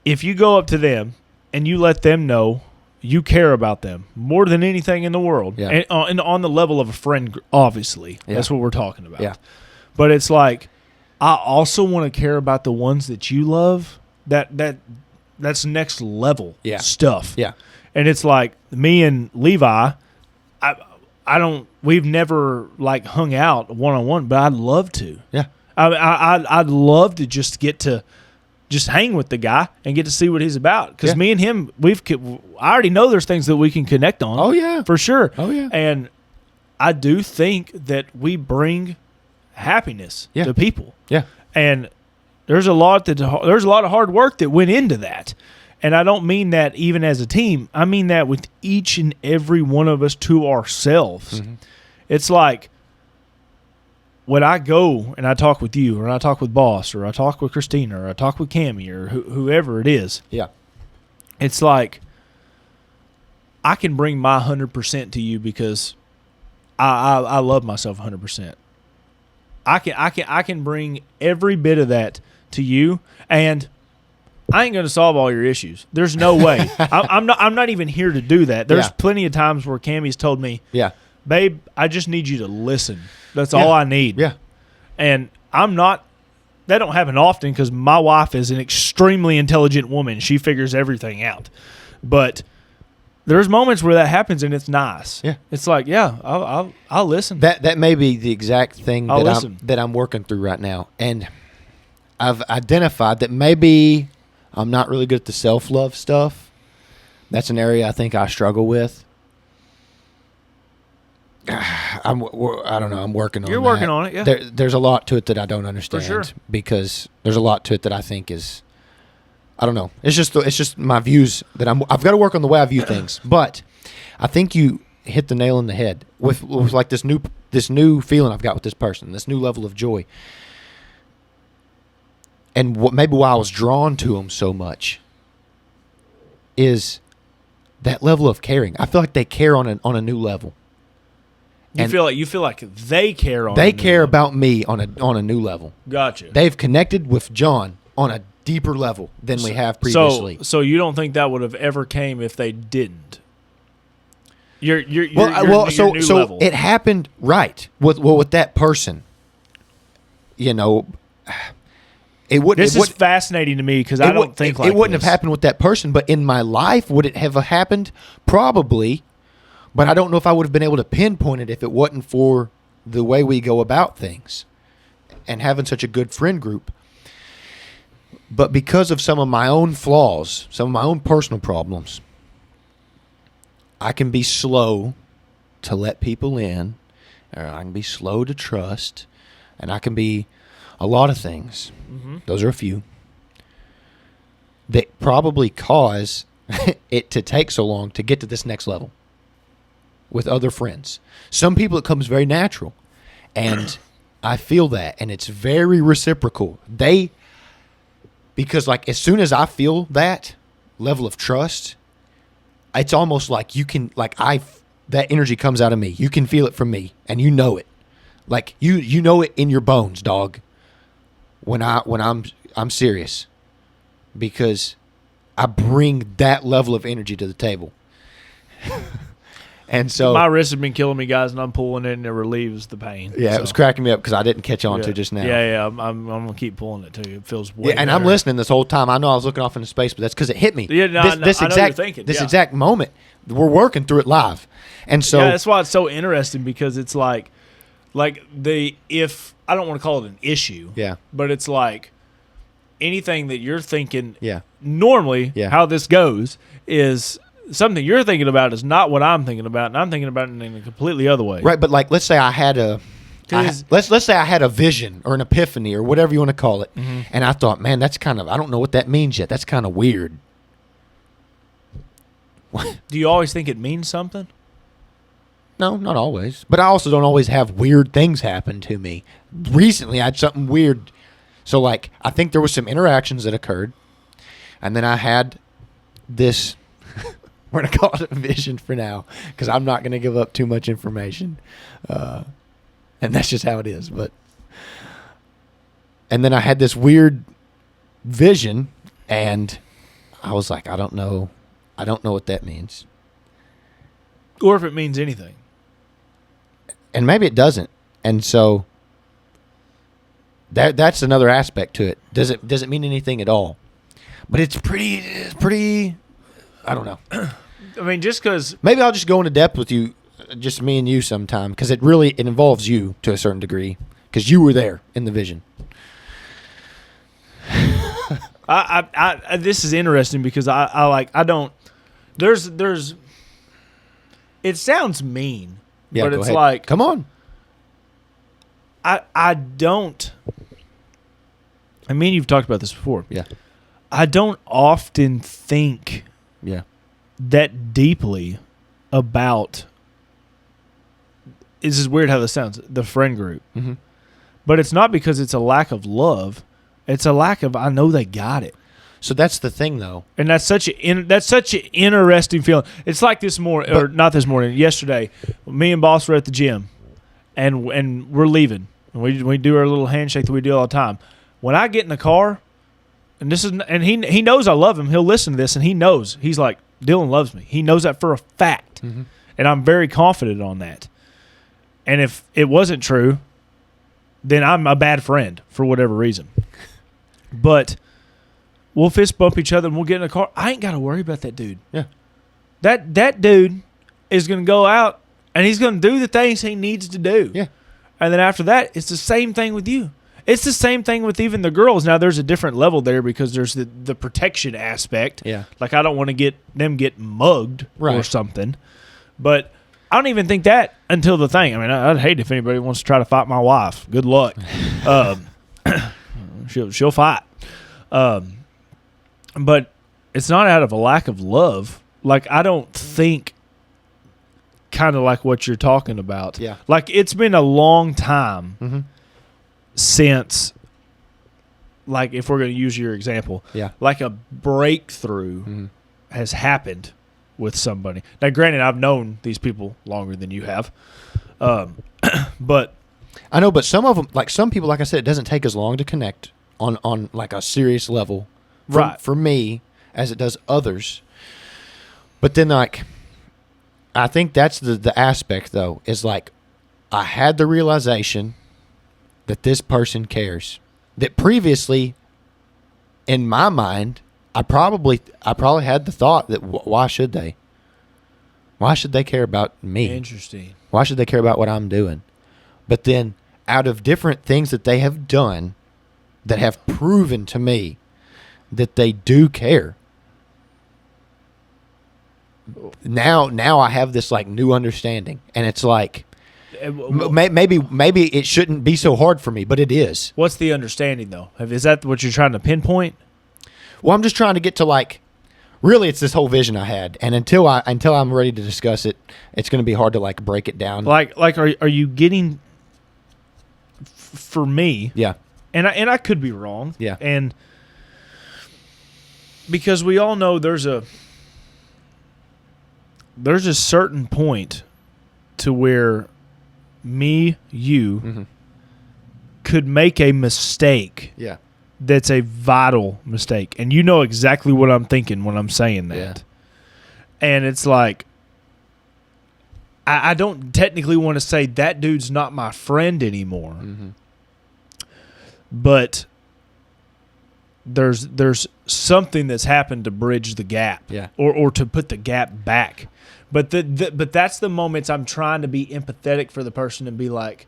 if you go up to them and you let them know you care about them more than anything in the world, and on the level of a friend, obviously, that's what we're talking about.
Yeah.
But it's like, I also want to care about the ones that you love. That's next level stuff.
Yeah.
And it's like me and Levi, we've never like hung out one-on-one, but I'd love to.
Yeah.
I'd love to just get to just hang with the guy and get to see what he's about. Because me and him, I already know there's things that we can connect on.
Oh, yeah.
For sure.
Oh, yeah.
And I do think that we bring happiness to people.
Yeah.
And there's a lot of hard work that went into that. And I don't mean that even as a team. I mean that with each and every one of us to ourselves. It's like when I go and I talk with you, or I talk with Boss, or I talk with Christina, or I talk with Cammie, or whoever it is. Yeah. It's like I can bring my 100% to you because I love myself 100%. I can bring every bit of that to you, and I ain't going to solve all your issues. There's no way. I'm not even here to do that. There's plenty of times where Cammie's told me, babe, I just need you to listen. That's all I need. Yeah. And that don't happen often because my wife is an extremely intelligent woman. She figures everything out. But there's moments where that happens and it's nice.
Yeah.
It's like, yeah, I'll listen.
That may be the exact thing
I'll
that I'm working through right now. And I've identified that maybe I'm not really good at the self-love stuff. That's an area I think I struggle with. I don't know. I'm working on it.
You're working on it, yeah.
There's a lot to it that I don't understand.
For sure.
Because there's a lot to it that I think is, I don't know. It's just my views that I've got to work on the way I view things. But I think you hit the nail on the head with like this new feeling I've got with this person, this new level of joy. And maybe why I was drawn to them so much is that level of caring. I feel like they care on a new level.
You feel like they care on.
They care about me on a new level.
Gotcha.
They've connected with John on a deeper level than we have previously.
So you don't think that would have ever came if they didn't? Your new level.
It happened right with that person. You know, it wouldn't.
This is fascinating to me because I don't think like
it wouldn't
this.
have happened with that person. But in my life, would it have happened? Probably. But I don't know if I would have been able to pinpoint it if it wasn't for the way we go about things and having such a good friend group. But because of some of my own flaws, some of my own personal problems, I can be slow to let people in, or I can be slow to trust, and I can be a lot of things. Mm-hmm. Those are a few that probably cause it to take so long to get to this next level with other friends. Some people it comes very natural, and I feel that, and it's very reciprocal. Because like as soon as I feel that level of trust, it's almost like you can that energy comes out of me. You can feel it from me, and you know it. Like you know it in your bones, dog. When I'm serious, because I bring that level of energy to the table. And so
my wrist has been killing me, guys, and I'm pulling it, and it relieves the pain.
Yeah, so. It was cracking me up because I didn't catch on to it just now.
Yeah, I'm gonna keep pulling it too. It feels way
and
better.
I'm listening this whole time. I know I was looking off into space, but that's because it hit me.
Yeah,
this
I know you're thinking.
This exact moment, we're working through it live, and so
that's why it's so interesting because it's like if I don't want to call it an issue, but it's like anything that you're thinking. Normally, how this goes is. Something you're thinking about is not what I'm thinking about, and I'm thinking about it in a completely other way.
Right, but like, let's say I had let's say I had a vision or an epiphany or whatever you want to call it, and I thought, man, that's kind of, I don't know what that means yet. That's kind of weird.
Do you always think it means something?
No, not always. But I also don't always have weird things happen to me. Recently, I had something weird. So, like, I think there was some interactions that occurred, and then I had this. We're going to call it a vision for now because I'm not going to give up too much information. And that's just how it is. And then I had this weird vision, and I was like, I don't know what that means.
Or if it means anything.
And maybe it doesn't. And so that's another aspect to it. Does it mean anything at all? But it's pretty I don't know.
I mean, just because...
Maybe I'll just go into depth with you, just me and you sometime, because it involves you to a certain degree, because you were there in the vision.
This is interesting because I don't... There's... It sounds mean, but it's
ahead.
like...
Come on.
I don't... I mean, you've talked about this before.
Yeah.
I don't often think...
Yeah.
That deeply about, this is weird how this sounds, the friend group. Mm-hmm. But it's not because it's a lack of love. It's a lack of, I know they got it.
So that's the thing, though.
And that's such an interesting feeling. It's like this morning, or not this morning, yesterday, me and Boss were at the gym, and we're leaving. And we do our little handshake that we do all the time. When I get in the car, and he knows I love him. He'll listen to this, and he knows. He's like, Dylan loves me. He knows that for a fact. Mm-hmm. And I'm very confident on that. And if it wasn't true, then I'm a bad friend for whatever reason. But we'll fist bump each other and we'll get in a car. I ain't got to worry about that dude.
Yeah.
That dude is going to go out and he's going to do the things he needs to do.
Yeah.
And then after that, it's the same thing with you. It's the same thing with even the girls. Now, there's a different level there because there's the protection aspect.
Yeah.
Like, I don't want to get mugged
Right.
or something. But I don't even think that until the thing. I mean, I'd hate if anybody wants to try to fight my wife. Good luck. She'll fight. But it's not out of a lack of love. Like, I don't think kind of like what you're talking about.
Yeah.
Like, it's been a long time since, like, if we're going to use your example, like a breakthrough has happened with somebody. Now, granted, I've known these people longer than you have, but
I know. But some of them, like some people, like I said, it doesn't take as long to connect on like a serious level, for me, as it does others. But then, like, I think that's the aspect though, is like I had the realization that this person cares. That previously, in my mind, I probably had the thought that why should they? Why should they care about me?
Interesting.
Why should they care about what I'm doing? But then, out of different things that they have done that have proven to me that they do care, now I have this like new understanding, and it's like maybe it shouldn't be so hard for me, but it is.
What's the understanding though? Is that what you're trying to pinpoint?
Well, I'm just trying to get to like, really, it's this whole vision I had, and until I'm ready to discuss it, it's going to be hard to like break it down.
Like are you getting? For me,
yeah,
and I could be wrong,
yeah,
and because we all know there's a certain point to where you could make a mistake.
Yeah.
That's a vital mistake. And you know exactly what I'm thinking when I'm saying that.
Yeah.
And it's like, I don't technically want to say that dude's not my friend anymore. But there's something that's happened to bridge the gap.
Yeah.
Or to put the gap back. But but that's the moments I'm trying to be empathetic for the person and be like,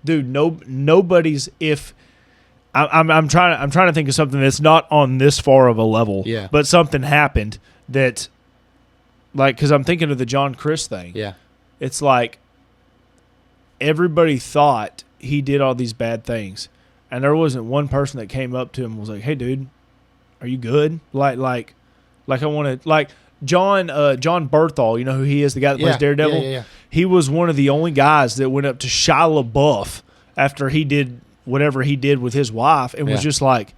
dude, nobody's if I'm trying to think of something that's not on this far of a level, but something happened that, like, because I'm thinking of the John Chris thing.
Yeah,
it's like everybody thought he did all these bad things, and there wasn't one person that came up to him and was like, "Hey, dude, are you good?" Like I want to like John Berthal. You know who he is? The guy that plays Daredevil.
Yeah.
He was one of the only guys that went up to Shia LaBeouf after he did whatever he did with his wife and was just like,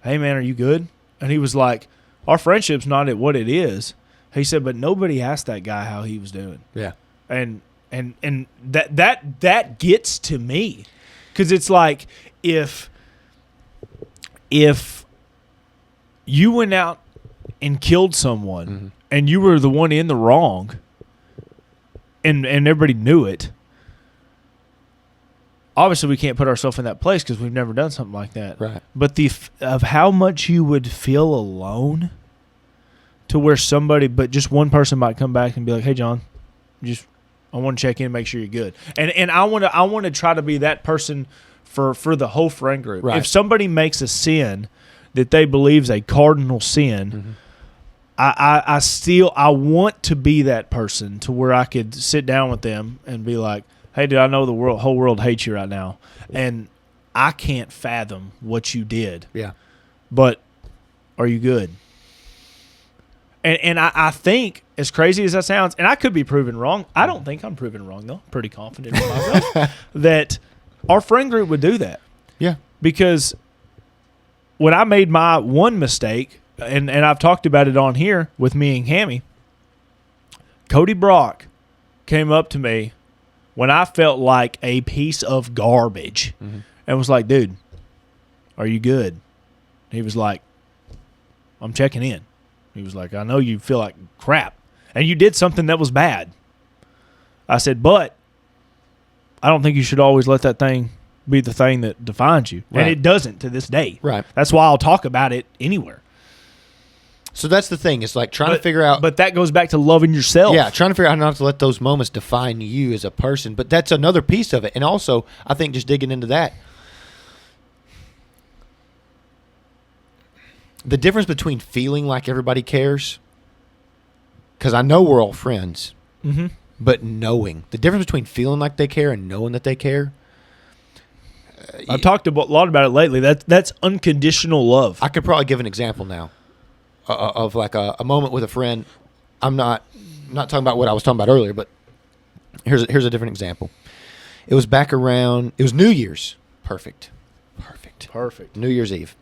"Hey man, are you good?" And he was like, "Our friendship's not at what it is." He said, "But nobody asked that guy how he was doing."
Yeah.
And that gets to me, because it's like if you went out and killed someone and you were the one in the wrong and everybody knew it, obviously we can't put ourselves in that place because we've never done something like that.
Right.
But of how much you would feel alone to where somebody, but just one person might come back and be like, "Hey, John, I want to check in and make sure you're good." And I want to try to be that person for the whole friend group.
Right.
If somebody makes a sin that they believe is a cardinal sin, I want to be that person to where I could sit down with them and be like, "Hey, dude, I know the whole world hates you right now, and I can't fathom what you did.
Yeah.
But are you good?" And I think, as crazy as that sounds, and I could be proven wrong. I don't think I'm proven wrong, though. Pretty confident in myself that our friend group would do that.
Yeah.
Because when I made my one mistake, and I've talked about it on here with me and Hammy, Cody Brock came up to me when I felt like a piece of garbage and was like, "Dude, are you good?" He was like, "I'm checking in." He was like, "I know you feel like crap, and you did something that was bad." I said, "But I don't think you should always let that thing be the thing that defines you." Right. And it doesn't to this day.
Right.
That's why I'll talk about it anywhere.
So that's the thing. It's like trying to figure out.
But that goes back to loving yourself.
Yeah, trying to figure out how not to let those moments define you as a person. But that's another piece of it. And also, I think just digging into that, the difference between feeling like everybody cares, because I know we're all friends, but knowing. The difference between feeling like they care and knowing that they care.
I've talked a lot about it lately. That's unconditional love.
I could probably give an example now of like a moment with a friend. I'm not talking about what I was talking about earlier, but here's a different example. It was back around. It was New Year's. Perfect. New Year's Eve.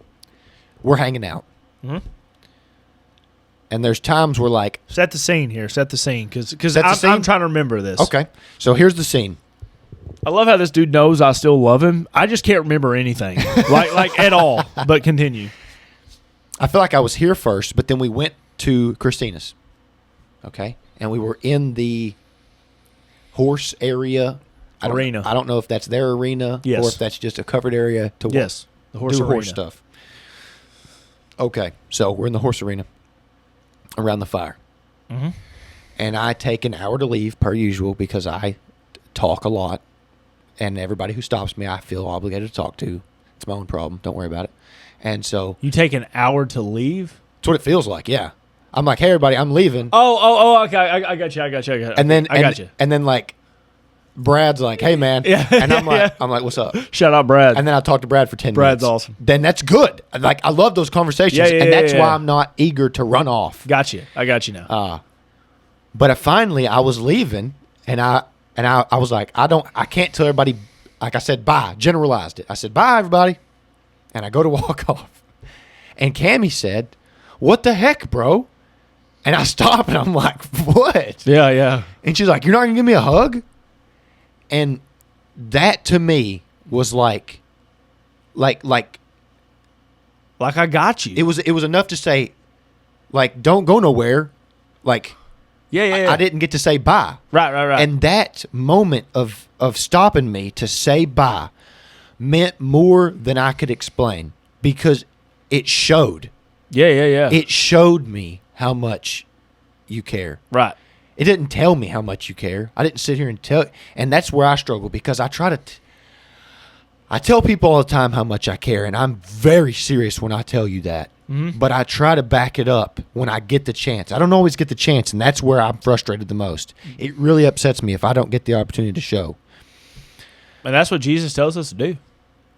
We're hanging out, and there's times where like
set the scene here. Set the scene because
scene?
I'm trying to remember this.
Okay, so here's the scene.
I love how this dude knows I still love him. I just can't remember anything, like at all. But continue.
I feel like I was here first, but then we went to Christina's. Okay, and we were in the horse area.
Arena.
I don't know if that's their arena or if that's just a covered area to
the horse
do
arena.
Horse stuff. Okay, so we're in the horse arena around the fire. And I take an hour to leave per usual because I talk a lot. And everybody who stops me, I feel obligated to talk to. It's my own problem. Don't worry about it. And so...
You take an hour to leave?
That's what it feels like, yeah. I'm like, hey, everybody, I'm leaving.
Okay. I got you.
And then,
I got you.
And then, like, Brad's like, hey, man.
Yeah.
And I'm like, what's up?
Shout out Brad.
And then I talk to Brad for 10
Brad's
minutes.
awesome.
Then that's good. Like, I love those conversations. And that's why I'm not eager to run off.
Got you. I got you now.
But I was leaving, and I was like, I can't tell everybody, like I said, bye. Generalized it. I said, bye, everybody. And I go to walk off. And Cammie said, what the heck, bro? And I stop, and I'm like, what?
Yeah.
And she's like, you're not going to give me a hug? And that, to me, was like
I got you.
It was enough to say, like, don't go nowhere. Like,
yeah.
I didn't get to say bye.
Right.
And that moment of stopping me to say bye meant more than I could explain because it showed.
Yeah.
It showed me how much you care.
Right.
It didn't tell me how much you care. I didn't sit here and tell. And that's where I struggle because I try to... I tell people all the time how much I care, and I'm very serious when I tell you that. But I try to back it up when I get the chance. I don't always get the chance, and that's where I'm frustrated the most. It really upsets me if I don't get the opportunity to show.
And that's what Jesus tells us to do.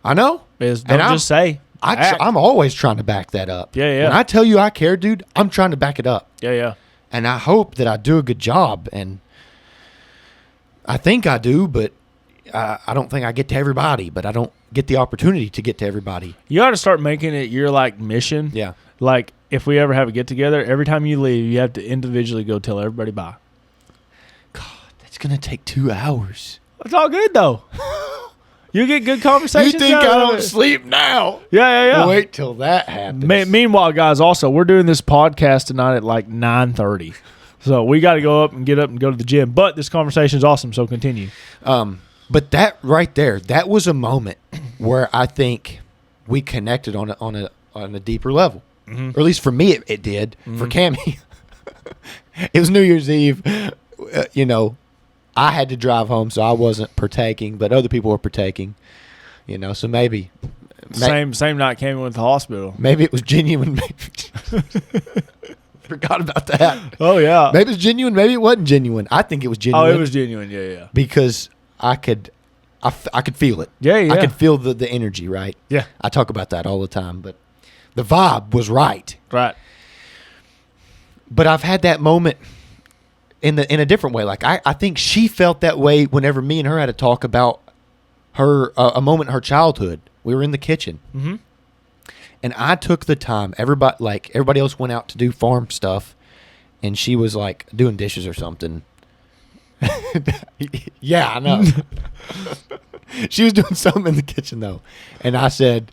I know.
Don't just say.
I'm always trying to back that up.
Yeah.
When I tell you I care, dude, I'm trying to back it up.
Yeah.
And I hope that I do a good job, and I think I do, but I don't think I get to everybody, but I don't get the opportunity to get to everybody.
You ought to start making it your, like, mission.
Yeah.
Like, if we ever have a get-together, every time you leave, you have to individually go tell everybody bye.
God, that's going to take 2 hours.
It's all good, though. You get good conversations.
You think I don't sleep now?
Yeah.
Wait till that happens.
Meanwhile, guys, also, we're doing this podcast tonight at like 9:30. So we got to go up and get up and go to the gym. But this conversation is awesome, so continue.
But that right there, that was a moment where I think we connected on a deeper level. Or at least for me, it did. For Cammie, it was New Year's Eve. I had to drive home, so I wasn't partaking, but other people were partaking. So maybe
same night came in with the hospital.
Maybe it was genuine. Forgot about that.
Oh yeah.
Maybe it was genuine. Maybe it wasn't genuine. I think it was genuine.
Oh, it was genuine. Yeah.
Because I could feel it.
Yeah.
I could feel the energy. Right.
Yeah.
I talk about that all the time, but the vibe was right.
Right.
But I've had that moment in a different way. Like I think she felt that way whenever me and her had to talk about her a moment in her childhood. We were in the kitchen, and I took the time. Everybody else went out to do farm stuff, and she was like doing dishes or something. Yeah, I know. She was doing something in the kitchen though, and I said,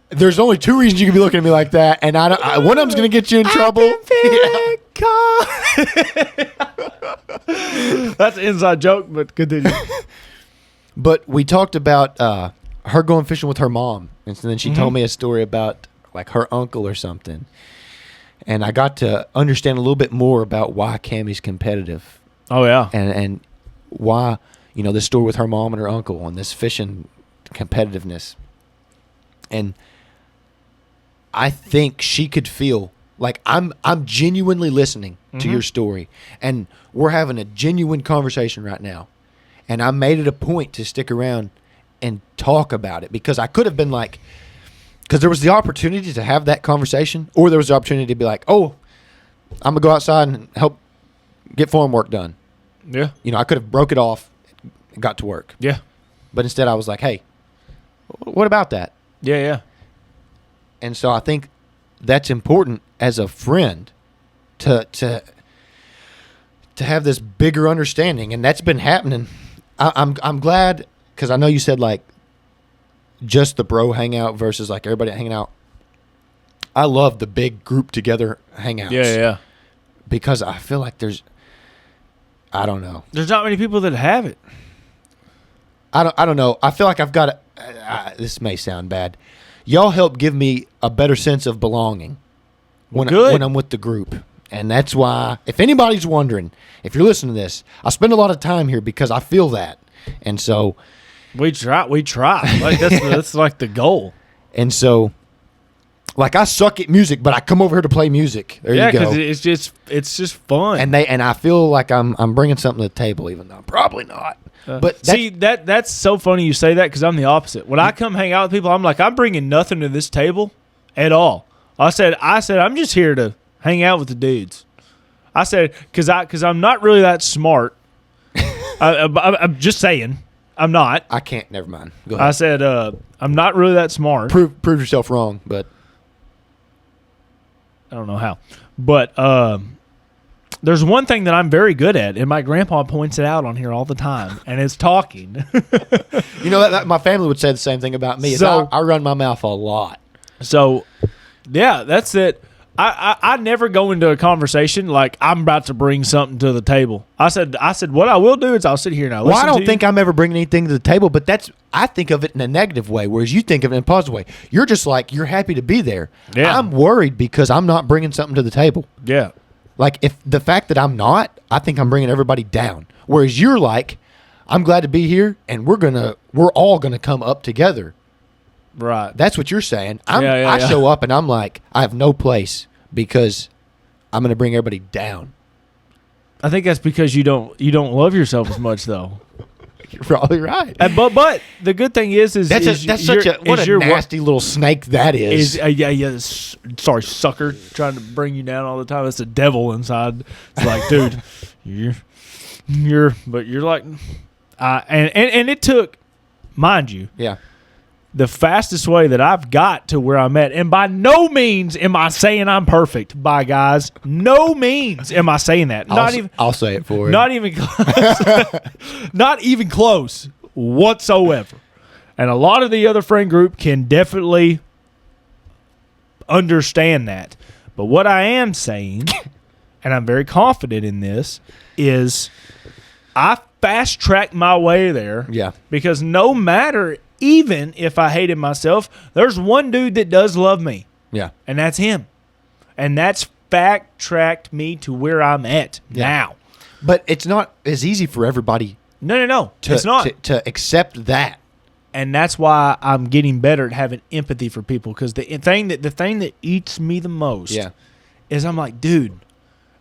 "There's only 2 reasons you can be looking at me like that, and one of them's going to get you in trouble."
That's an inside joke, but continue.
But we talked about her going fishing with her mom, and then she told me a story about like her uncle or something. And I got to understand a little bit more about why Cammie's competitive.
Oh, yeah.
And why, this story with her mom and her uncle and this fishing competitiveness. And I think she could feel like I'm genuinely listening to your story. And we're having a genuine conversation right now. And I made it a point to stick around and talk about it because I could have been like, because there was the opportunity to have that conversation, or there was the opportunity to be like, oh, I'm going to go outside and help get farm work done.
Yeah.
I could have broke it off and got to work.
Yeah.
But instead I was like, hey, what about that?
Yeah, yeah.
And so I think that's important as a friend to have this bigger understanding, and that's been happening. I'm glad, because I know you said like just the bro hangout versus like everybody hanging out. I love the big group together hangouts.
Yeah, yeah.
Because I feel like I don't know.
There's not many people that have it.
I don't know. I feel like I've got this may sound bad. Y'all help give me a better sense of belonging when I'm with the group. And that's why, if anybody's wondering, if you're listening to this, I spend a lot of time here because I feel that. And so
we try. Like that's like the goal.
And so, like, I suck at music, but I come over here to play music. There you go.
Yeah, because it's just fun.
And I feel like I'm bringing something to the table, even though I'm probably not. But
that's so funny you say that, because I'm the opposite. When I come hang out with people, I'm like, I'm bringing nothing to this table at all. I said I'm just here to hang out with the dudes. I said because I'm not really that smart. I'm just saying I'm not.
I can't. Never mind. Go ahead.
I said I'm not really that smart.
Prove yourself wrong, but
I don't know how. But there's one thing that I'm very good at, and my grandpa points it out on here all the time, and it's talking.
My family would say the same thing about me. So, I run my mouth a lot.
So, yeah, that's it. I never go into a conversation like I'm about to bring something to the table. I said what I will do is I'll sit here and I'll listen to you.
Well, I don't think I'm ever bringing anything to the table, but I think of it in a negative way, whereas you think of it in a positive way. You're just like, you're happy to be there.
Yeah.
I'm worried because I'm not bringing something to the table.
Yeah.
Like, if the fact that I'm not, I think I'm bringing everybody down. Whereas you're like, I'm glad to be here, and we're all gonna come up together.
Right.
That's what you're saying.
I
show up and I'm like, I have no place because I'm going to bring everybody down.
I think that's because you don't love yourself as much, though.
You're probably right.
But the good thing is
that's such a nasty little snake that is.
Sorry, sucker, trying to bring you down all the time. It's a devil inside. It's like, dude, you're like, and it took, mind you,
yeah,
the fastest way that I've got to where I'm at, and by no means am I saying I'm perfect, by guys. No means am I saying that.
I'll say it for you.
Not even close. Not even close whatsoever. And a lot of the other friend group can definitely understand that. But what I am saying, and I'm very confident in this, is I fast-tracked my way there.
Yeah.
Because no matter, even if I hated myself, there's one dude that does love me.
Yeah.
And that's him. And that's fact-tracked me to where I'm at now.
But it's not as easy for everybody.
No. It's not.
To accept that.
And that's why I'm getting better at having empathy for people. Because the thing that eats me the most is I'm like, dude,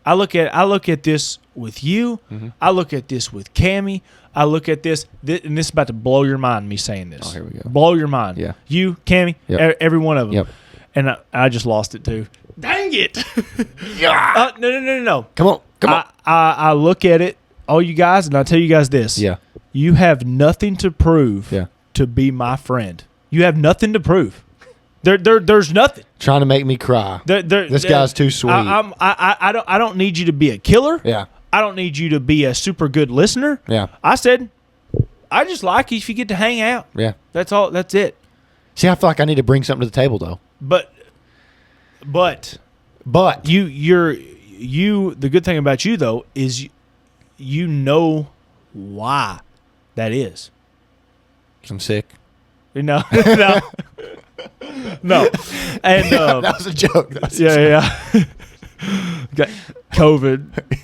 I look at this with you. Mm-hmm. I look at this with Cammie. I look at this, and this is about to blow your mind, me saying this.
Oh, here we go.
Blow your mind.
Yeah.
You, Cammie, every one of them.
Yep.
And I just lost it, too. Dang it. Yeah. No.
Come on.
I look at it, all you guys, and I tell you guys this.
Yeah.
You have nothing to prove to be my friend. You have nothing to prove. There's nothing.
Trying to make me cry. This guy's too sweet.
I don't need you to be a killer.
Yeah.
I don't need you to be a super good listener.
Yeah.
I said, I just like you if you get to hang out.
Yeah.
That's all. That's it.
See, I feel like I need to bring something to the table, though.
But you're the good thing about you, though, is you know why that is.
I'm sick.
No. No. And
that was a joke.
yeah. Got COVID.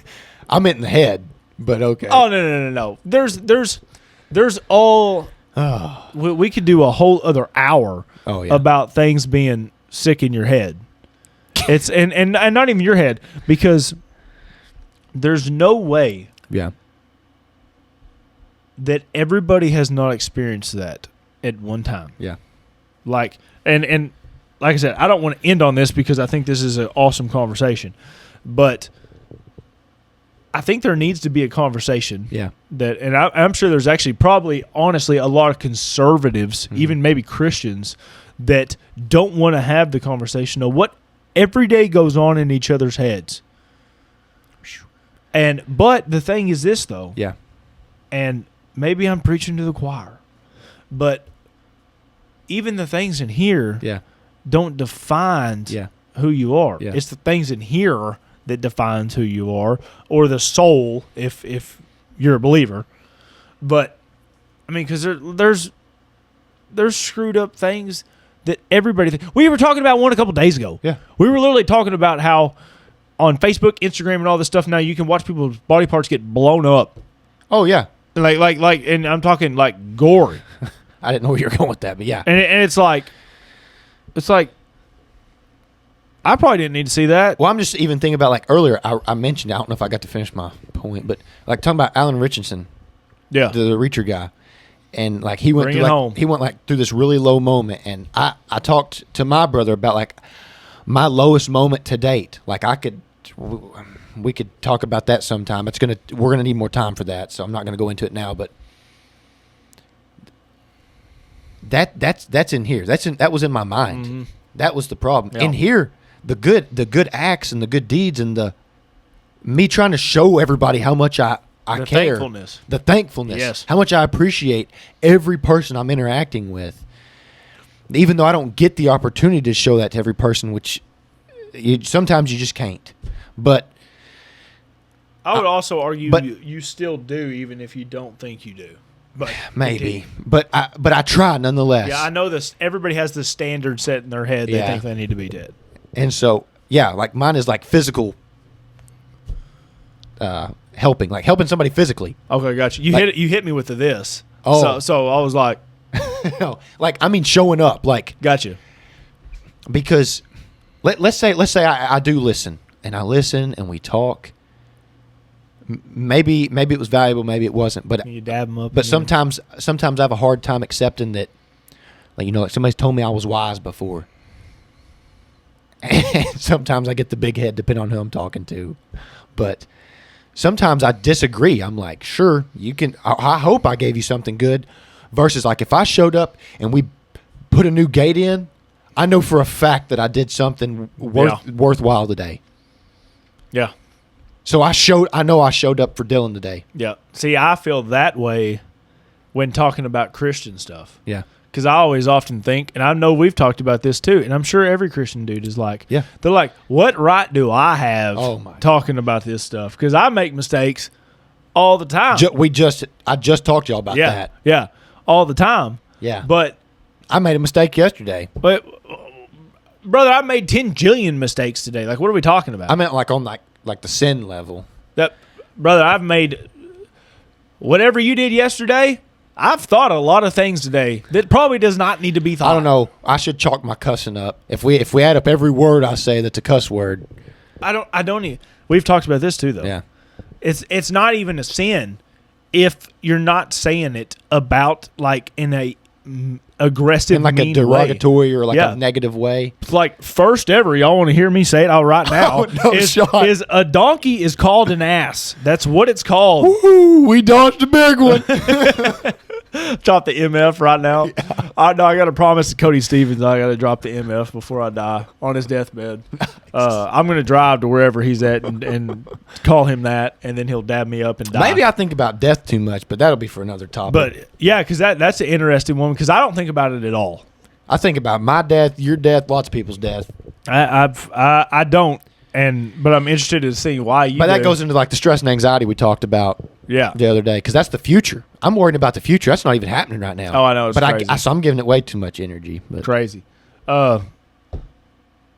I meant in the head, but okay.
Oh no. There's all. We could do a whole other hour about things being sick in your head. It's and not even your head, because there's no way that everybody has not experienced that at one time.
Yeah.
Like and like I said, I don't want to end on this because I think this is an awesome conversation, but I think there needs to be a conversation.
Yeah.
And I'm sure there's actually probably, honestly, a lot of conservatives, even maybe Christians, that don't want to have the conversation of what every day goes on in each other's heads. But the thing is this, though.
Yeah.
And maybe I'm preaching to the choir, but even the things in here don't define who you are.
Yeah.
It's the things in here that defines who you are, or the soul, if you're a believer. But I mean, because there's screwed up things that everybody we were talking about one a couple days ago.
Yeah,
we were literally talking about how on Facebook, Instagram, and all this stuff now you can watch people's body parts get blown up.
Oh yeah,
like, and I'm talking like gory.
I didn't know where you were going with that, but yeah,
and it's like. I probably didn't need to see that.
Well, I'm just even thinking about, like, earlier, I mentioned, I don't know if I got to finish my point, but, like, talking about Alan Richardson, the Reacher guy, and, like, he went through this really low moment, and I talked to my brother about, like, my lowest moment to date. Like, we could talk about that sometime. We're gonna need more time for that, so I'm not gonna go into it now, but that's in here. That was in my mind. Mm-hmm. That was the problem.
Yeah.
In here, the good acts and the good deeds and me trying to show everybody how much I care. The thankfulness.
Yes.
How much I appreciate every person I'm interacting with. Even though I don't get the opportunity to show that to every person, which sometimes you just can't. But
I would also argue you still do, even if you don't think you do. But
maybe. But I try nonetheless.
Yeah, I know this. Everybody has this standard set in their head. They think they need to be dead.
And so, like mine is like physical helping somebody physically.
Okay, gotcha. You hit me with this.
Oh.
So I was like,
like, I mean, showing up, like,
gotcha.
Because let's say I do listen, and I listen and we talk. Maybe it was valuable, maybe it wasn't. But
you dab them up.
But sometimes I have a hard time accepting that, like, like somebody's told me I was wise before. And sometimes I get the big head, depending on who I'm talking to. But sometimes I disagree. I'm like, sure, you can. I hope I gave you something good. Versus, like, if I showed up and we put a new gate in, I know for a fact that I did something worthwhile today.
Yeah.
So I know I showed up for Dylan today.
Yeah. See, I feel that way when talking about Christian stuff.
Yeah.
Because I always often think, and I know we've talked about this too, and I'm sure every Christian dude is like, they're like, what right do I have talking about this stuff? Because I make mistakes all the time.
I just talked to y'all about that.
Yeah. All the time.
Yeah.
But
I made a mistake yesterday.
But brother, I made 10 jillion mistakes today. Like, what are we talking about?
I meant like on like the sin level.
Brother, I've made whatever you did yesterday. I've thought a lot of things today that probably does not need to be thought.
I don't know. I should chalk my cussing up. If we add up every word I say that's a cuss word.
I don't even. We've talked about this too, though.
Yeah.
It's not even a sin if you're not saying it about, like, in a aggressive,
in like a derogatory way. Or like a negative way.
Like, first ever, y'all want to hear me say it out right now? Is a donkey is called an ass. That's what it's called.
Woo-hoo, we dodged a big one.
Drop the MF right now. Yeah. I got to promise to Cody Stevens I got to drop the MF before I die on his deathbed. Nice. I'm going to drive to wherever he's at and call him that, and then he'll dab me up and die.
Maybe I think about death too much, but that'll be for another topic.
But yeah, because that's an interesting one, because I don't think about it at all.
I think about my death, your death, lots of people's death.
I don't, but I'm interested in seeing why you.
But that goes into like the stress and anxiety we talked about.
Yeah.
The other day, because that's the future. I'm worried about the future. That's not even happening right now.
Oh, I know. It's crazy.
So I'm giving it way too much energy. But.
Crazy. John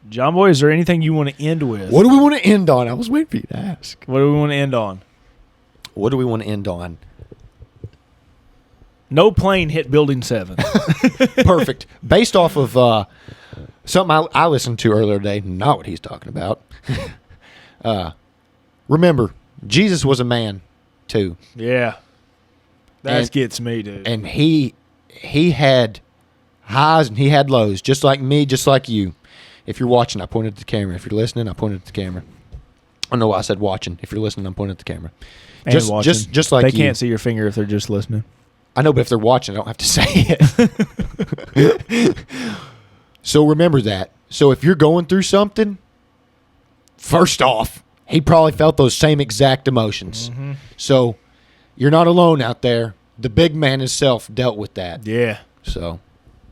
Boy, is there anything you want to end with?
What do we want to end on? I was waiting for you to ask.
What do we want to end on?
What do we want to end on?
No plane hit Building 7.
Perfect. Based off of something I listened to earlier today, not what he's talking about. Remember, Jesus was a man, too.
Yeah. That gets me, dude.
And he had highs and he had lows, just like me, just like you. If you're watching, I pointed at the camera. If you're listening, I pointed at the camera. Oh, no, I said watching. If you're listening, I'm pointing at the camera.
And watching.
Just like
they can't see your finger if they're just listening.
I know, but if they're watching, I don't have to say it. So remember that. So if you're going through something, first off, he probably felt those same exact emotions. Mm-hmm. So you're not alone out there. The big man himself dealt with that.
Yeah.
So.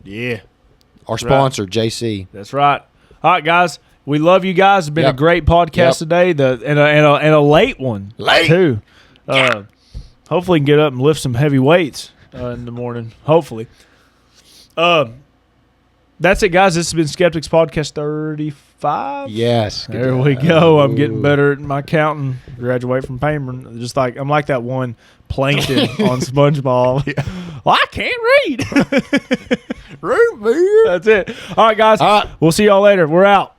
Yeah.
Our sponsor, JC.
That's right. All right, guys. We love you guys. It's been a great podcast today. And a late one. Too. Hopefully can get up and lift some heavy weights in the morning. Hopefully. That's it, guys. This has been Skeptics Podcast 35.
Yes.
There we go. I'm getting better at my counting. Graduate from Payment. I'm like that one plankton on SpongeBob. Yeah. Well, I can't read.
Root beer.
That's it. All right, guys. We'll see y'all later. We're out.